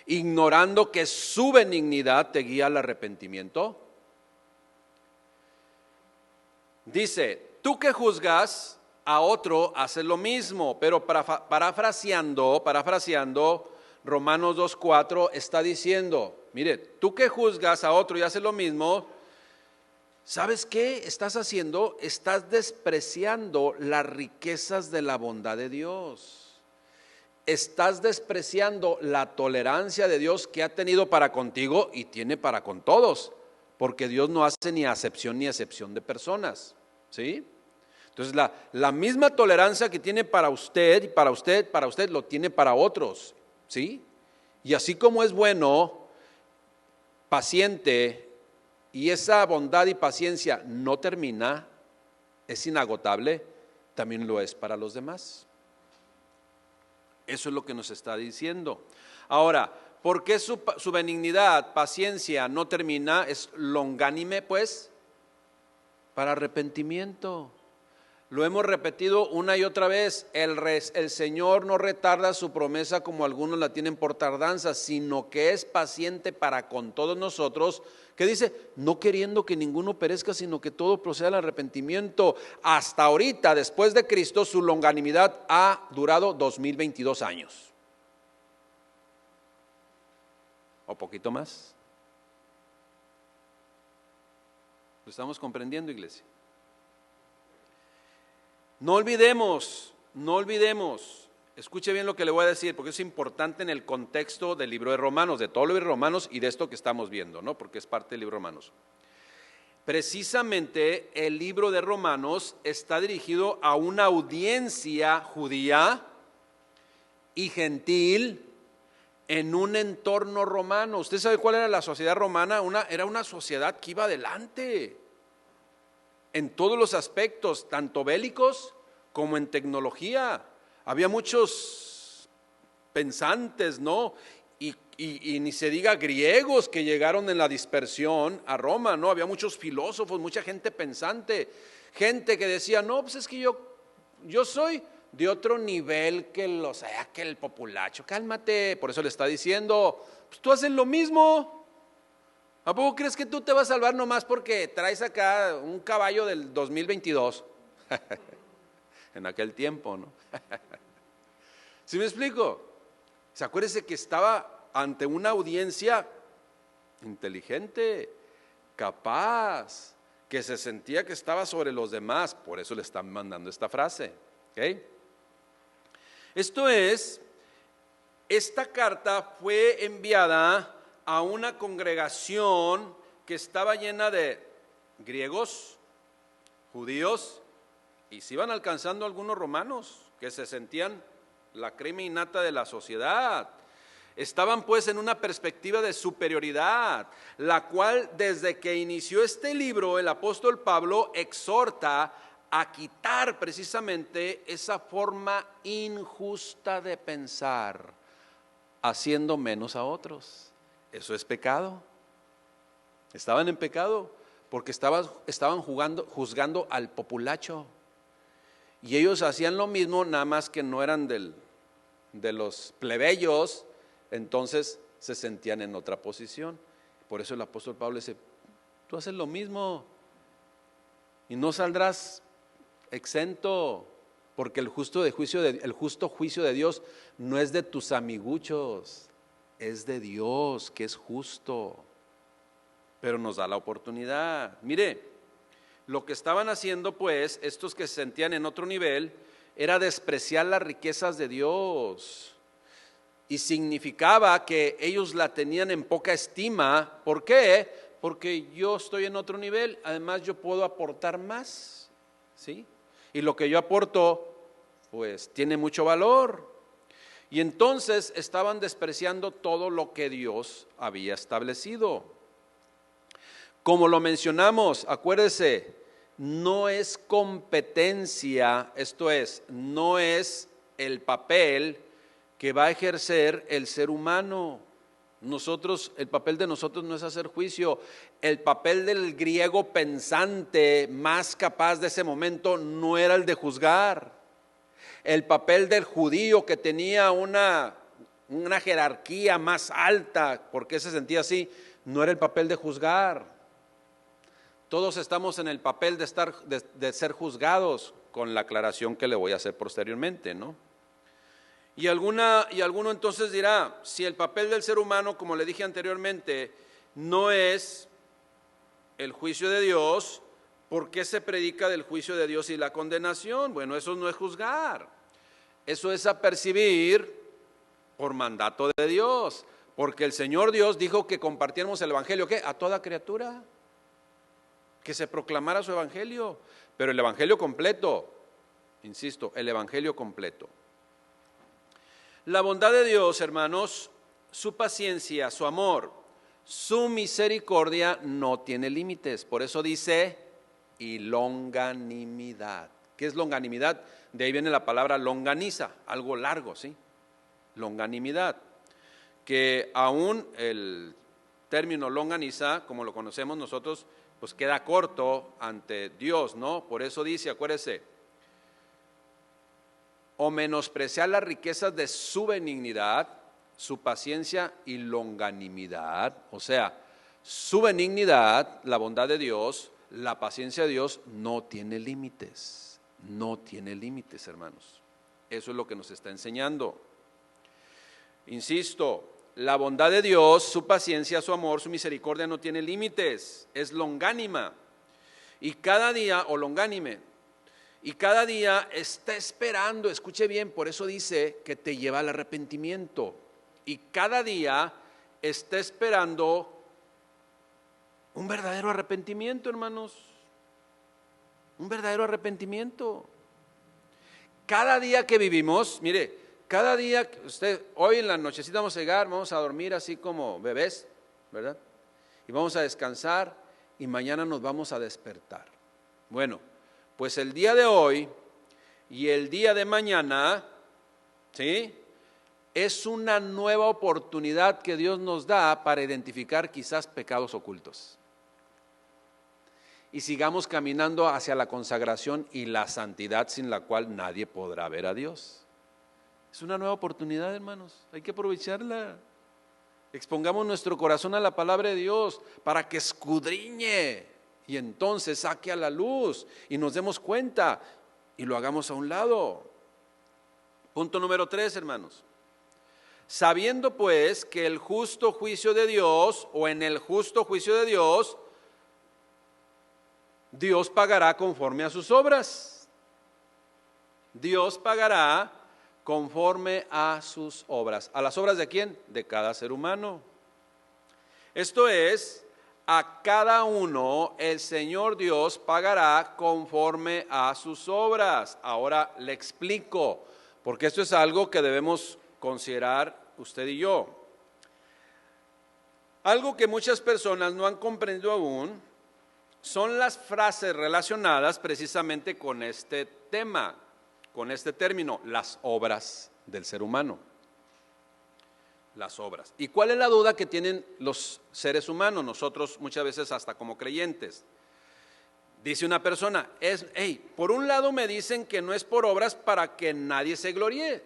ignorando que su benignidad te guía al arrepentimiento. Dice, tú que juzgas a otro, haces lo mismo, pero parafraseando, Romanos 2:4 está diciendo, mire, tú que juzgas a otro y haces lo mismo, ¿sabes qué estás haciendo? Estás despreciando las riquezas de la bondad de Dios. Estás despreciando la tolerancia de Dios que ha tenido para contigo y tiene para con todos, porque Dios no hace ni acepción de personas, ¿sí? Entonces la misma tolerancia que tiene para usted y para usted lo tiene para otros, ¿sí? Y así como es bueno, paciente y esa bondad y paciencia no termina, es inagotable, también lo es para los demás. Eso es lo que nos está diciendo. Ahora, ¿por qué su benignidad, paciencia no termina? Es longánime, pues, para arrepentimiento. Lo hemos repetido una y otra vez, el Señor no retarda su promesa como algunos la tienen por tardanza, sino que es paciente para con todos nosotros, que dice, no queriendo que ninguno perezca, sino que todo proceda al arrepentimiento. Hasta ahorita, después de Cristo, su longanimidad ha durado 2022 años. ¿O poquito más? ¿Lo estamos comprendiendo, iglesia? No olvidemos, escuche bien lo que le voy a decir, porque es importante en el contexto del libro de Romanos, de todo el libro de Romanos y de esto que estamos viendo, ¿no? Porque es parte del libro de Romanos. Precisamente el libro de Romanos está dirigido a una audiencia judía y gentil en un entorno romano. ¿Usted sabe cuál era la sociedad romana? Era una sociedad que iba adelante en todos los aspectos, tanto bélicos como en tecnología. Había muchos pensantes, ¿no? Y ni se diga griegos que llegaron en la dispersión a Roma, ¿no? Había muchos filósofos, mucha gente pensante, gente que decía, no, pues es que yo soy de otro nivel que el populacho, cálmate. Por eso le está diciendo, pues tú haces lo mismo. ¿A poco crees que tú te vas a salvar nomás porque traes acá un caballo del 2022? En aquel tiempo, ¿no? ¿Sí me explico? ¿Se acuérdese que estaba ante una audiencia inteligente, capaz, que se sentía que estaba sobre los demás? Por eso le están mandando esta frase, ¿ok? Esta carta fue enviada a una congregación que estaba llena de griegos, judíos, y se iban alcanzando algunos romanos que se sentían la crema innata de la sociedad. Estaban pues en una perspectiva de superioridad, la cual desde que inició este libro el apóstol Pablo exhorta a quitar precisamente esa forma injusta de pensar, haciendo menos a otros. Eso es pecado. Estaban en pecado porque estaban juzgando al populacho. Y ellos hacían lo mismo, nada más que no eran de los plebeyos, entonces se sentían en otra posición. Por eso el apóstol Pablo dice, tú haces lo mismo y no saldrás exento, porque el justo juicio de Dios no es de tus amiguchos, es de Dios, que es justo, pero nos da la oportunidad. Mire, lo que estaban haciendo pues estos que se sentían en otro nivel era despreciar las riquezas de Dios, y significaba que ellos la tenían en poca estima. ¿Por qué? Porque yo estoy en otro nivel, además yo puedo aportar más, ¿sí? Y lo que yo aporto pues tiene mucho valor. Y entonces estaban despreciando todo lo que Dios había establecido. Como lo mencionamos, acuérdese, no es competencia, esto es, no es el papel que va a ejercer el ser humano. El papel de nosotros no es hacer juicio. El papel del griego pensante más capaz de ese momento no era el de juzgar. El papel del judío que tenía una jerarquía más alta, porque se sentía así, no era el papel de juzgar. Todos estamos en el papel de ser juzgados, con la aclaración que le voy a hacer posteriormente, ¿no? Y alguno entonces dirá, si el papel del ser humano, como le dije anteriormente, no es el juicio de Dios, ¿por qué se predica del juicio de Dios y la condenación? Bueno, eso no es juzgar, eso es apercibir por mandato de Dios, porque el Señor Dios dijo que compartiéramos el evangelio, ¿qué? A toda criatura, que se proclamara su evangelio, pero el evangelio completo, insisto, el evangelio completo. La bondad de Dios, hermanos, su paciencia, su amor, su misericordia no tiene límites. Por eso dice, y longanimidad. ¿Qué es longanimidad? De ahí viene la palabra longaniza, algo largo, ¿sí? Longanimidad. Que aún el término longaniza, como lo conocemos nosotros, pues queda corto ante Dios, ¿no? Por eso dice, acuérdese, o menospreciar las riquezas de su benignidad, su paciencia y longanimidad. O sea, su benignidad, la bondad de Dios, la paciencia de Dios no tiene límites. No tiene límites, hermanos. Eso es lo que nos está enseñando. Insisto, la bondad de Dios, su paciencia, su amor, su misericordia no tiene límites. Es longánima. Y cada día, o longánime, y cada día está esperando, escuche bien, por eso dice que te lleva al arrepentimiento. Y cada día está esperando un verdadero arrepentimiento, hermanos. Un verdadero arrepentimiento. Cada día que vivimos, mire, cada día, hoy en la nochecita vamos a llegar, vamos a dormir así como bebés, ¿verdad? Y vamos a descansar y mañana nos vamos a despertar. Bueno, pues el día de hoy y el día de mañana, ¿sí? Es una nueva oportunidad que Dios nos da para identificar quizás pecados ocultos. Y sigamos caminando hacia la consagración y la santidad sin la cual nadie podrá ver a Dios. Es una nueva oportunidad, hermanos, hay que aprovecharla. Expongamos nuestro corazón a la palabra de Dios para que escudriñe y entonces saque a la luz y nos demos cuenta y lo hagamos a un lado. Punto número 3, hermanos. Sabiendo pues que el justo juicio de Dios, o en el justo juicio de Dios, Dios pagará conforme a sus obras. Dios pagará conforme a sus obras. ¿A las obras de quién? De cada ser humano. Esto es, a cada uno el Señor Dios pagará conforme a sus obras. Ahora le explico, porque esto es algo que debemos considerar usted y yo. Algo que muchas personas no han comprendido aún son las frases relacionadas precisamente con este tema, con este término, las obras del ser humano. Las obras. ¿Y cuál es la duda que tienen los seres humanos? Nosotros muchas veces hasta como creyentes. Dice una persona, por un lado me dicen que no es por obras para que nadie se gloríe,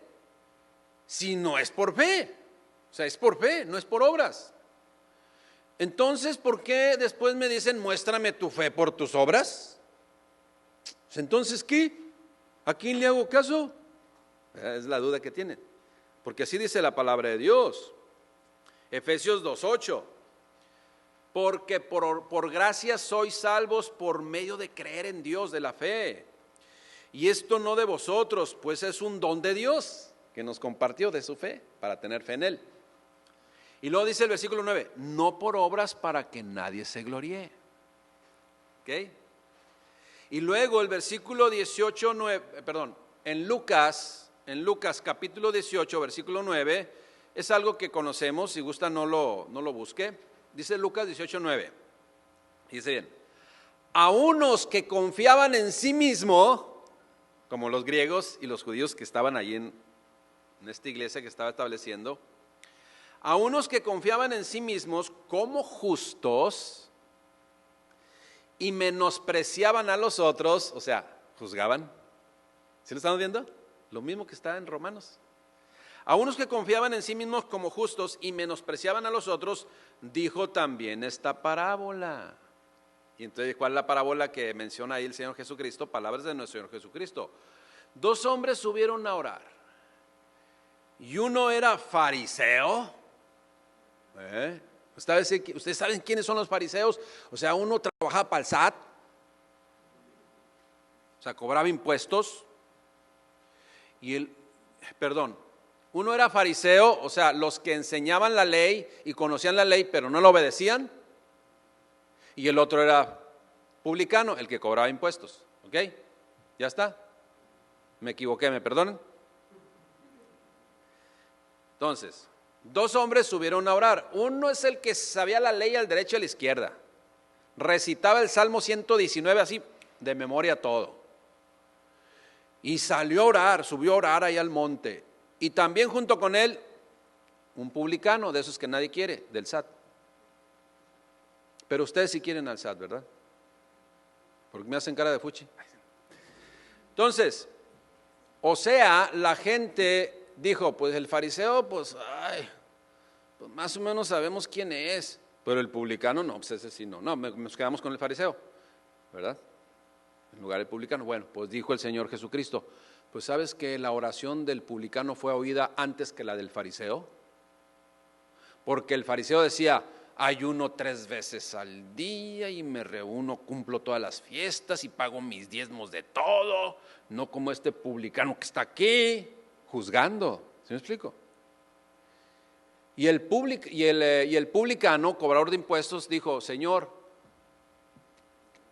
sino es por fe. O sea, es por fe, no es por obras. Entonces, ¿por qué después me dicen, muéstrame tu fe por tus obras? Entonces, ¿qué? ¿A quién le hago caso? Es la duda que tienen. Porque así dice la palabra de Dios. Efesios 2:8. Porque por gracia sois salvos por medio de creer en Dios, de la fe. Y esto no de vosotros, pues es un don de Dios que nos compartió de su fe, para tener fe en Él. Y luego dice el versículo 9, no por obras para que nadie se gloríe. ¿Ok? Y luego el versículo 18, en Lucas capítulo 18, versículo 9, es algo que conocemos, si gusta no lo busque. Dice Lucas 18:9, dice bien, a unos que confiaban en sí mismo, como los griegos y los judíos que estaban allí en esta iglesia que estaba estableciendo, a unos que confiaban en sí mismos como justos y menospreciaban a los otros, o sea, juzgaban. ¿Sí lo estamos viendo? Lo mismo que está en Romanos. A unos que confiaban en sí mismos como justos y menospreciaban a los otros, dijo también esta parábola. Y entonces, ¿cuál es la parábola que menciona ahí el Señor Jesucristo? Palabras de nuestro Señor Jesucristo. 2 hombres subieron a orar. Y uno era fariseo. ¿Ustedes saben quiénes son los fariseos? O sea, uno trabajaba para el SAT. O sea, cobraba impuestos. Uno era fariseo, o sea, los que enseñaban la ley y conocían la ley, pero no la obedecían. Y el otro era publicano, el que cobraba impuestos. ¿Ok? ¿Ya está? Me equivoqué, ¿me perdonan? Entonces, Dos hombres subieron a orar. Uno es el que sabía la ley al derecho y a la izquierda. Recitaba el Salmo 119 así, de memoria todo. Y salió a orar, subió a orar ahí al monte. Y también junto con él, un publicano, de esos que nadie quiere, del SAT. Pero ustedes sí quieren al SAT, ¿verdad? Porque me hacen cara de fuchi. Entonces, o sea, la gente dijo, pues el fariseo, pues más o menos sabemos quién es. Pero el publicano, no, pues ese sí no. No, nos quedamos con el fariseo, ¿verdad? En lugar del publicano. Bueno, pues dijo el Señor Jesucristo, pues ¿sabes que la oración del publicano fue oída antes que la del fariseo? Porque el fariseo decía, ayuno 3 veces al día y me reúno, cumplo todas las fiestas y pago mis diezmos de todo, no como este publicano que está aquí juzgando. ¿Sí me explico? Y el publicano, cobrador de impuestos, dijo, Señor,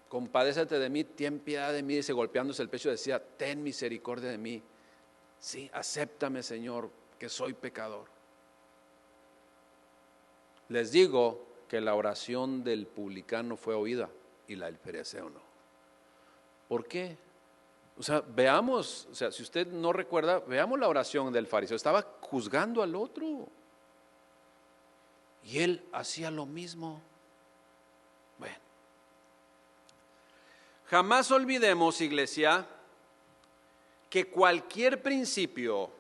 compadécete de mí, ten piedad de mí, dice, golpeándose el pecho, decía, ten misericordia de mí. Sí, acéptame, Señor, que soy pecador. Les digo que la oración del publicano fue oída y la del fariseo no. ¿Por qué? O sea, veamos, si usted no recuerda, veamos la oración del fariseo. Estaba juzgando al otro. Y él hacía lo mismo. Bueno. Jamás olvidemos, iglesia, que cualquier principio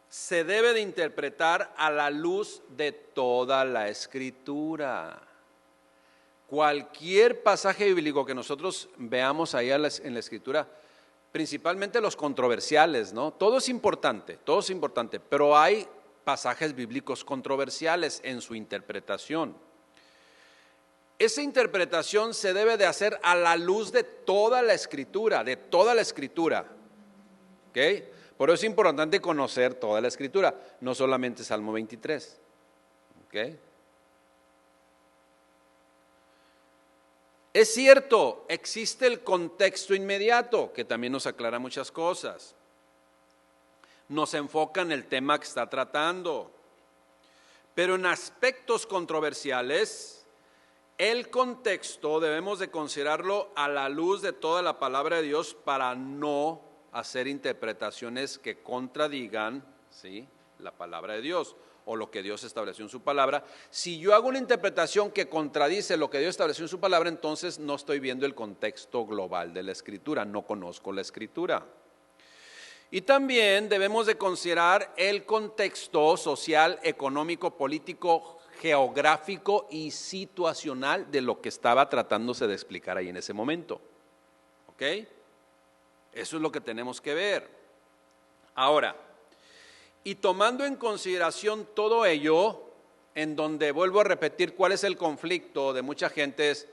se debe de interpretar a la luz de toda la Escritura. Cualquier pasaje bíblico que nosotros veamos ahí en la Escritura, principalmente los controversiales, ¿no? Todo es importante, pero hay pasajes bíblicos controversiales en su interpretación. Esa interpretación se debe de hacer a la luz de toda la Escritura, ¿ok? Por eso es importante conocer toda la Escritura, no solamente Salmo 23, ¿ok? Es cierto, existe el contexto inmediato, que también nos aclara muchas cosas. Nos enfoca en el tema que está tratando. Pero en aspectos controversiales, el contexto debemos de considerarlo a la luz de toda la palabra de Dios para no hacer interpretaciones que contradigan, ¿sí?, la palabra de Dios o lo que Dios estableció en su palabra. Si yo hago una interpretación que contradice lo que Dios estableció en su palabra, entonces no estoy viendo el contexto global de la Escritura, no conozco la Escritura. Y también debemos de considerar el contexto social, económico, político, geográfico y situacional de lo que estaba tratándose de explicar ahí en ese momento. ¿Ok? Eso es lo que tenemos que ver. Ahora, y tomando en consideración todo ello, en donde vuelvo a repetir cuál es el conflicto de mucha gente, es,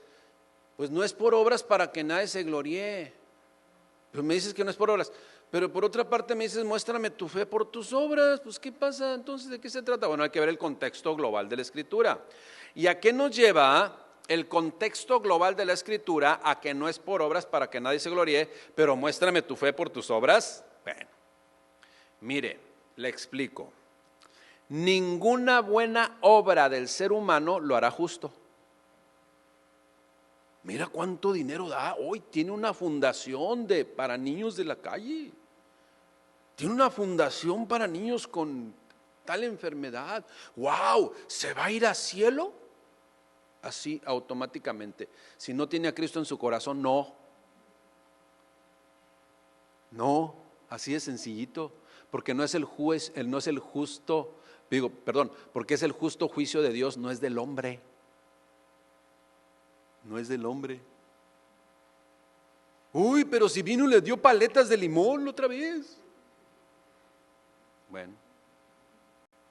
pues no es por obras para que nadie se gloríe. Pero me dices que no es por obras, pero por otra parte me dices, muéstrame tu fe por tus obras. Pues ¿qué pasa? Entonces, ¿de qué se trata? Bueno, hay que ver el contexto global de la Escritura. ¿Y a qué nos lleva el contexto global de la Escritura? A que no es por obras para que nadie se gloríe, pero muéstrame tu fe por tus obras. Bueno, mire, le explico. Ninguna buena obra del ser humano lo hará justo. Mira cuánto dinero da. Hoy tiene una fundación para niños de la calle. Tiene una fundación para niños con tal enfermedad. ¡Wow! ¿Se va a ir al cielo? Así automáticamente. Si no tiene a Cristo en su corazón, no. No, así de sencillito. Porque no es el juez, no es el justo, porque es el justo juicio de Dios, no es del hombre. No es del hombre. Uy, pero si vino y le dio paletas de limón otra vez. Bueno,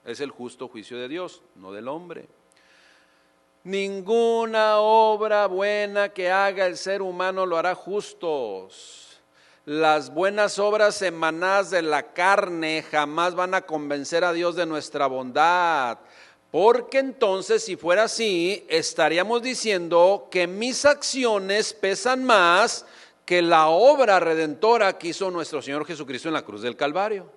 es el justo juicio de Dios, no del hombre. Ninguna obra buena que haga el ser humano lo hará justos. Las buenas obras emanadas de la carne jamás van a convencer a Dios de nuestra bondad. Porque entonces, si fuera así, estaríamos diciendo que mis acciones pesan más que la obra redentora que hizo nuestro Señor Jesucristo en la cruz del Calvario.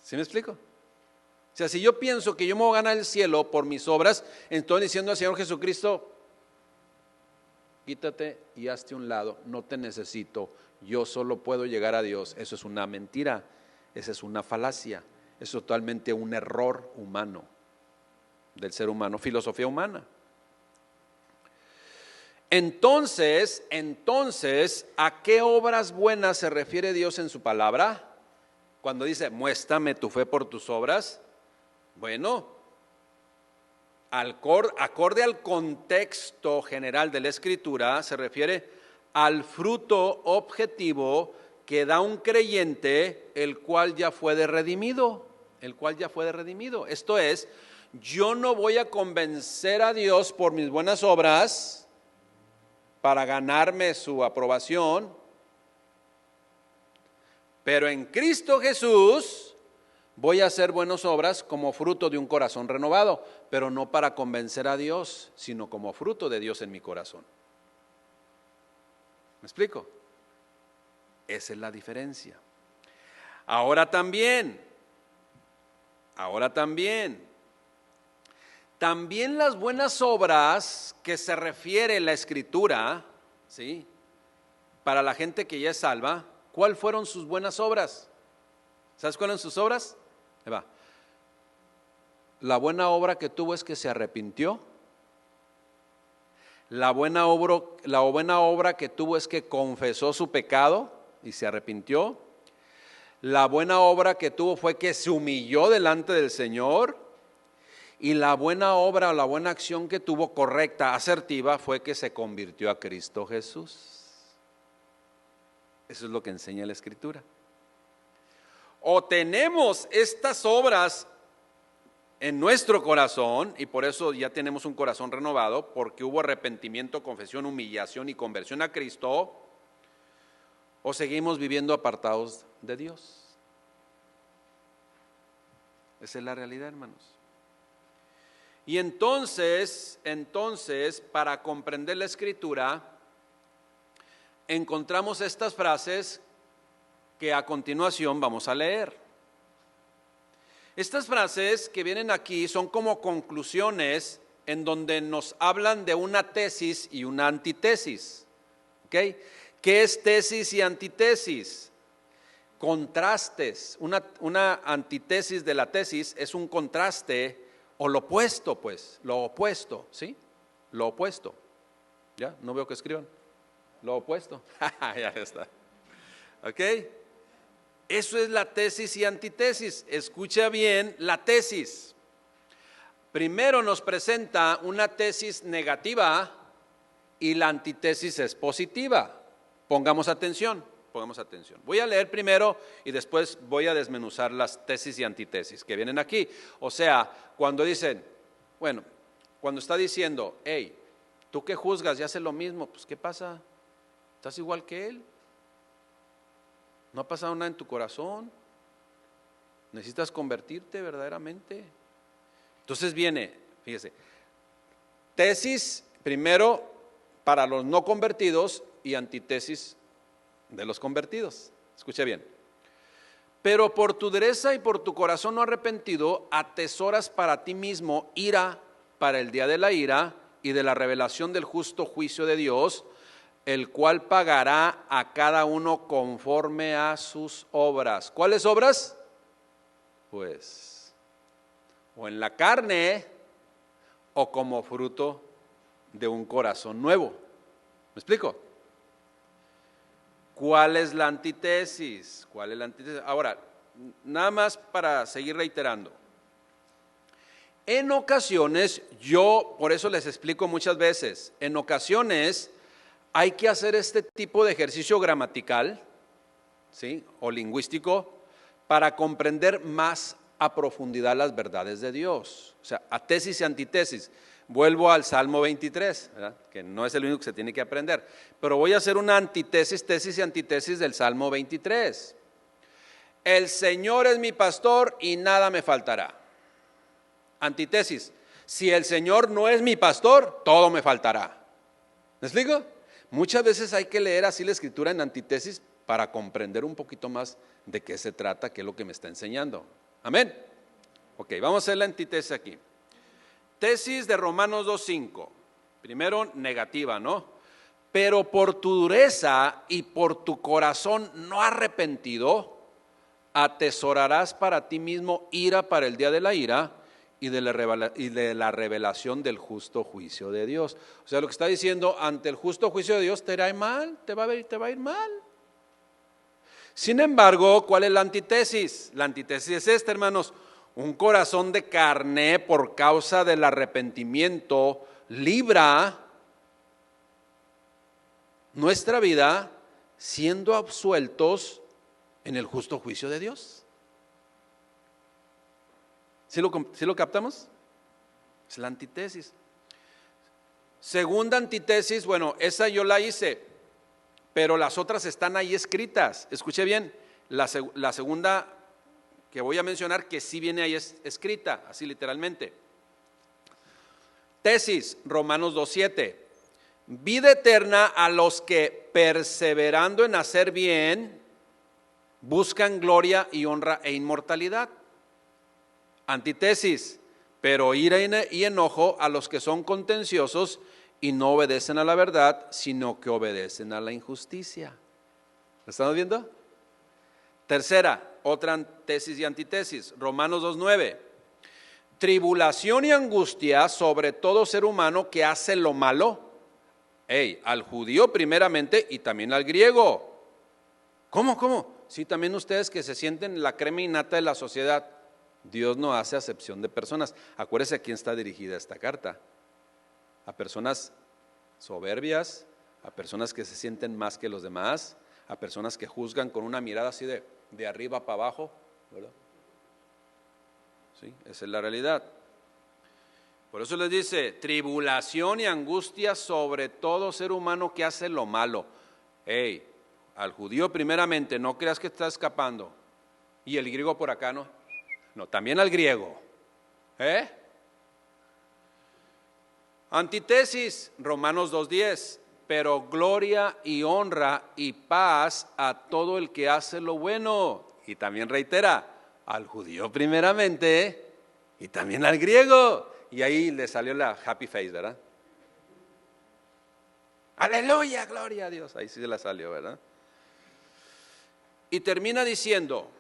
¿Sí me explico? O sea, si yo pienso que yo me voy a ganar el cielo por mis obras, entonces diciendo al Señor Jesucristo, quítate y hazte un lado, no te necesito, yo solo puedo llegar a Dios. Eso es una mentira, esa es una falacia, es totalmente un error humano, del ser humano, filosofía humana. Entonces, ¿a qué obras buenas se refiere Dios en su palabra? Cuando dice, muéstrame tu fe por tus obras. Bueno, acorde al contexto general de la Escritura, se refiere al fruto objetivo que da un creyente, el cual ya fue redimido. Esto es, yo no voy a convencer a Dios por mis buenas obras para ganarme su aprobación, pero en Cristo Jesús voy a hacer buenas obras como fruto de un corazón renovado, pero no para convencer a Dios, sino como fruto de Dios en mi corazón. ¿Me explico? Esa es la diferencia. Ahora también las buenas obras que se refiere la Escritura, ¿sí? Para la gente que ya es salva, ¿cuáles fueron sus buenas obras? ¿Sabes cuáles fueron sus obras? Ahí va. La buena obra que tuvo es que se arrepintió. La buena obra que tuvo es que confesó su pecado y se arrepintió. La buena obra que tuvo fue que se humilló delante del Señor. Y la buena obra o la buena acción que tuvo, correcta, asertiva, fue que se convirtió a Cristo Jesús. Eso es lo que enseña la Escritura. O tenemos estas obras en nuestro corazón, y por eso ya tenemos un corazón renovado, porque hubo arrepentimiento, confesión, humillación y conversión a Cristo, o seguimos viviendo apartados de Dios. Esa es la realidad, hermanos. Y entonces, para comprender la Escritura, encontramos estas frases que a continuación vamos a leer. Estas frases que vienen aquí son como conclusiones en donde nos hablan de una tesis y una antítesis. ¿Ok? ¿Qué es tesis y antítesis? Contrastes. Una antítesis de la tesis es un contraste o lo opuesto, pues, lo opuesto, ¿sí? Lo opuesto. Ya, no veo que escriban. Lo opuesto. Ya está. ¿Ok? Eso es la tesis y antítesis. Escucha bien la tesis. Primero nos presenta una tesis negativa y la antítesis es positiva. Pongamos atención. Voy a leer primero y después voy a desmenuzar las tesis y antítesis que vienen aquí. O sea, cuando dicen, cuando está diciendo, hey, tú que juzgas y haces lo mismo, pues ¿qué pasa? ¿Estás igual que él? ¿No ha pasado nada en tu corazón? ¿Necesitas convertirte verdaderamente? Entonces viene, fíjese, tesis primero para los no convertidos y antítesis de los convertidos. Escuche bien. Pero por tu dureza y por tu corazón no arrepentido, atesoras para ti mismo ira para el día de la ira y de la revelación del justo juicio de Dios, el cual pagará a cada uno conforme a sus obras. ¿Cuáles obras? Pues, o en la carne, o como fruto de un corazón nuevo. ¿Me explico? ¿Cuál es la antítesis? Ahora, nada más para seguir reiterando. En ocasiones, por eso les explico muchas veces, en ocasiones hay que hacer este tipo de ejercicio gramatical, ¿sí? O lingüístico, para comprender más a profundidad las verdades de Dios. O sea, a tesis y antítesis. Vuelvo al Salmo 23, ¿verdad? Que no es el único que se tiene que aprender, pero voy a hacer una antítesis, tesis y antítesis del Salmo 23. El Señor es mi pastor y nada me faltará. Antítesis, si el Señor no es mi pastor, todo me faltará. ¿Me explico? Muchas veces hay que leer así la Escritura en antítesis para comprender un poquito más de qué se trata, qué es lo que me está enseñando. Amén. Ok, vamos a hacer la antítesis aquí. Tesis de Romanos 2:5. Primero, negativa, ¿no? Pero por tu dureza y por tu corazón no arrepentido, atesorarás para ti mismo ira para el día de la ira y de la revelación del justo juicio de Dios. O sea, lo que está diciendo, ante el justo juicio de Dios te irá mal, te va a ir mal. Sin embargo, ¿cuál es la antítesis? La antítesis es esta, hermanos. Un corazón de carne por causa del arrepentimiento libra nuestra vida siendo absueltos en el justo juicio de Dios. ¿Sí lo captamos? Es la antítesis. Segunda antítesis, bueno, esa yo la hice, pero las otras están ahí escritas. Escuche bien, la segunda que voy a mencionar que sí viene ahí escrita, así literalmente. Tesis, Romanos 2:7. Vida eterna a los que perseverando en hacer bien, buscan gloria y honra e inmortalidad. Antítesis, pero ira y enojo a los que son contenciosos y no obedecen a la verdad, sino que obedecen a la injusticia. ¿Lo estamos viendo? Tercera, otra tesis y antítesis, Romanos 2:9. Tribulación y angustia sobre todo ser humano que hace lo malo, al judío primeramente y también al griego. ¿Cómo? Sí, también ustedes que se sienten la crema innata de la sociedad. Dios no hace acepción de personas. Acuérdese a quién está dirigida esta carta. A personas soberbias, a personas que se sienten más que los demás, a personas que juzgan con una mirada así de arriba para abajo, ¿verdad? Sí, esa es la realidad. Por eso les dice, tribulación y angustia sobre todo ser humano que hace lo malo. Al judío primeramente, no creas que está escapando. Y el griego por acá, ¿no? No, también al griego. Antítesis, Romanos 2:10. Pero gloria y honra y paz a todo el que hace lo bueno. Y también reitera, al judío primeramente y también al griego. Y ahí le salió la happy face, ¿verdad? Aleluya, gloria a Dios. Ahí sí se la salió, ¿verdad? Y termina diciendo,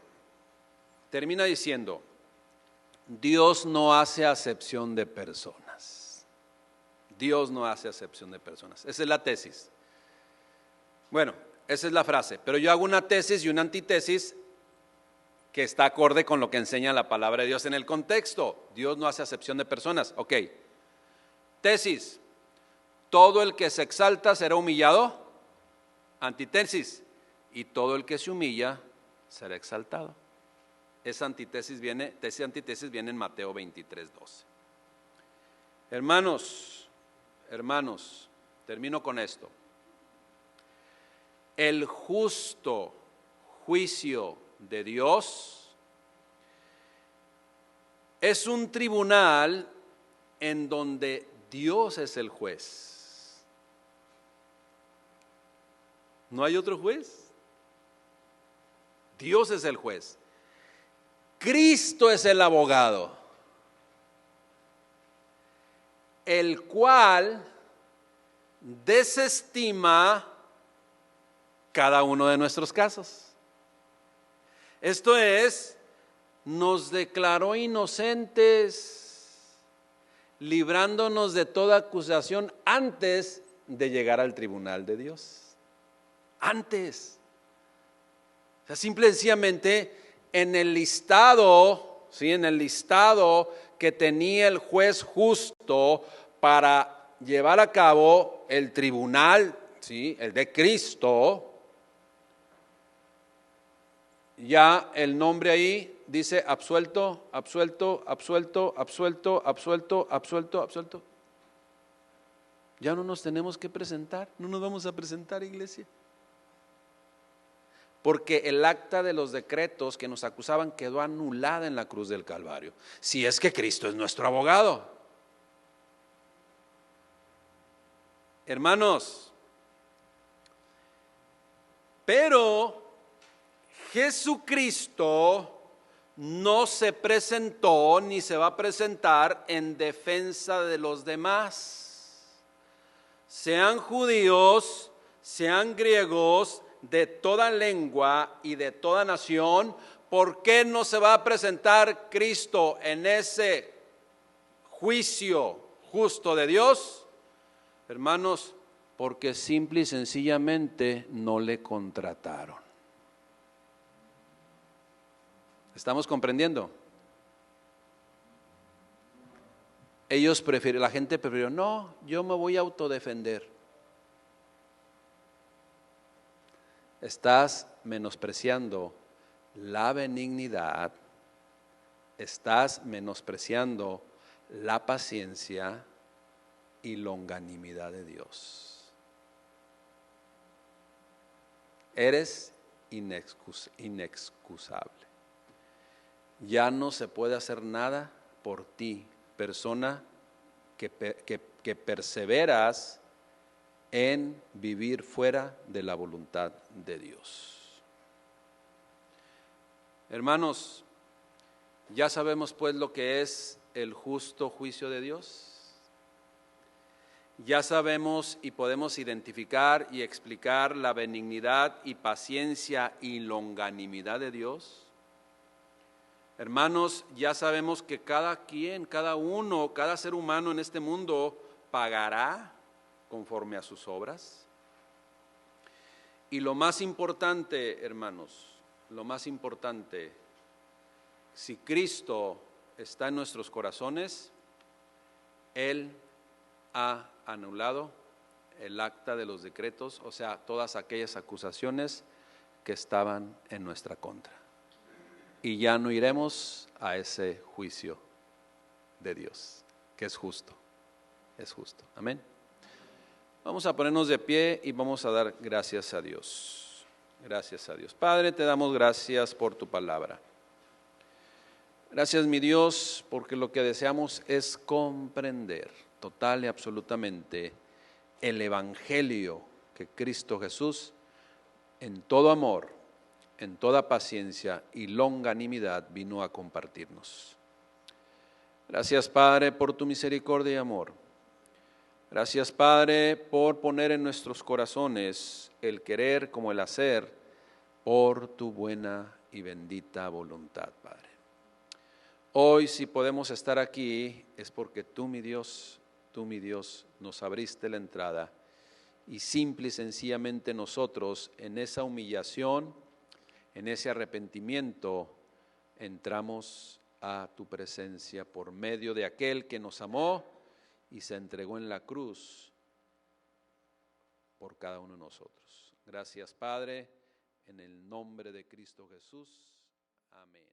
Dios no hace acepción de personas. Dios no hace acepción de personas. Esa es la tesis. Bueno, esa es la frase. Pero yo hago una tesis y una antítesis que está acorde con lo que enseña la palabra de Dios en el contexto. Dios no hace acepción de personas. Ok. Tesis. Todo el que se exalta será humillado. Antítesis. Y todo el que se humilla será exaltado. Esa antítesis viene en Mateo 23:12. Hermanos, termino con esto. El justo juicio de Dios es un tribunal en donde Dios es el juez. ¿No hay otro juez? Dios es el juez. Cristo es el abogado, el cual desestima cada uno de nuestros casos. Esto es, nos declaró inocentes, librándonos de toda acusación antes de llegar al tribunal de Dios. Antes. O sea, simple y sencillamente en el listado, ¿sí? En el listado que tenía el juez justo para llevar a cabo el tribunal, ¿sí? El de Cristo, ya el nombre ahí dice absuelto, absuelto, absuelto, absuelto, absuelto, absuelto, absuelto. Ya no nos tenemos que presentar, no nos vamos a presentar, iglesia. Porque el acta de los decretos que nos acusaban quedó anulada en la cruz del Calvario. Si es que Cristo es nuestro abogado. Hermanos, pero Jesucristo no se presentó ni se va a presentar en defensa de los demás. Sean judíos, sean griegos, de toda lengua y de toda nación. ¿Por qué no se va a presentar Cristo en ese juicio justo de Dios? Hermanos, porque simple y sencillamente no le contrataron. ¿Estamos comprendiendo? La gente prefirió, no, yo me voy a autodefender. Estás menospreciando la benignidad, estás menospreciando la paciencia y longanimidad de Dios. Eres inexcusable. Ya no se puede hacer nada por ti, persona que perseveras en vivir fuera de la voluntad de Dios. Hermanos, ya sabemos pues lo que es el justo juicio de Dios. Ya sabemos y podemos identificar y explicar la benignidad y paciencia y longanimidad de Dios. Hermanos, ya sabemos que cada ser humano en este mundo pagará conforme a sus obras. Y lo más importante, hermanos, lo más importante, si Cristo está en nuestros corazones, Él ha anulado el acta de los decretos, o sea, todas aquellas acusaciones que estaban en nuestra contra. Y ya no iremos a ese juicio de Dios, que es justo, es justo. Amén. Vamos a ponernos de pie y vamos a dar gracias a Dios. Gracias a Dios. Padre, te damos gracias por tu palabra. Gracias, mi Dios, porque lo que deseamos es comprender total y absolutamente el evangelio que Cristo Jesús, en todo amor, en toda paciencia y longanimidad, vino a compartirnos. Gracias, Padre, por tu misericordia y amor. Gracias, Padre, por poner en nuestros corazones el querer como el hacer por tu buena y bendita voluntad, Padre. Hoy, si podemos estar aquí, es porque tú, mi Dios, nos abriste la entrada y simple y sencillamente nosotros, en esa humillación, en ese arrepentimiento, entramos a tu presencia por medio de aquel que nos amó y se entregó en la cruz por cada uno de nosotros. Gracias, Padre, en el nombre de Cristo Jesús. Amén.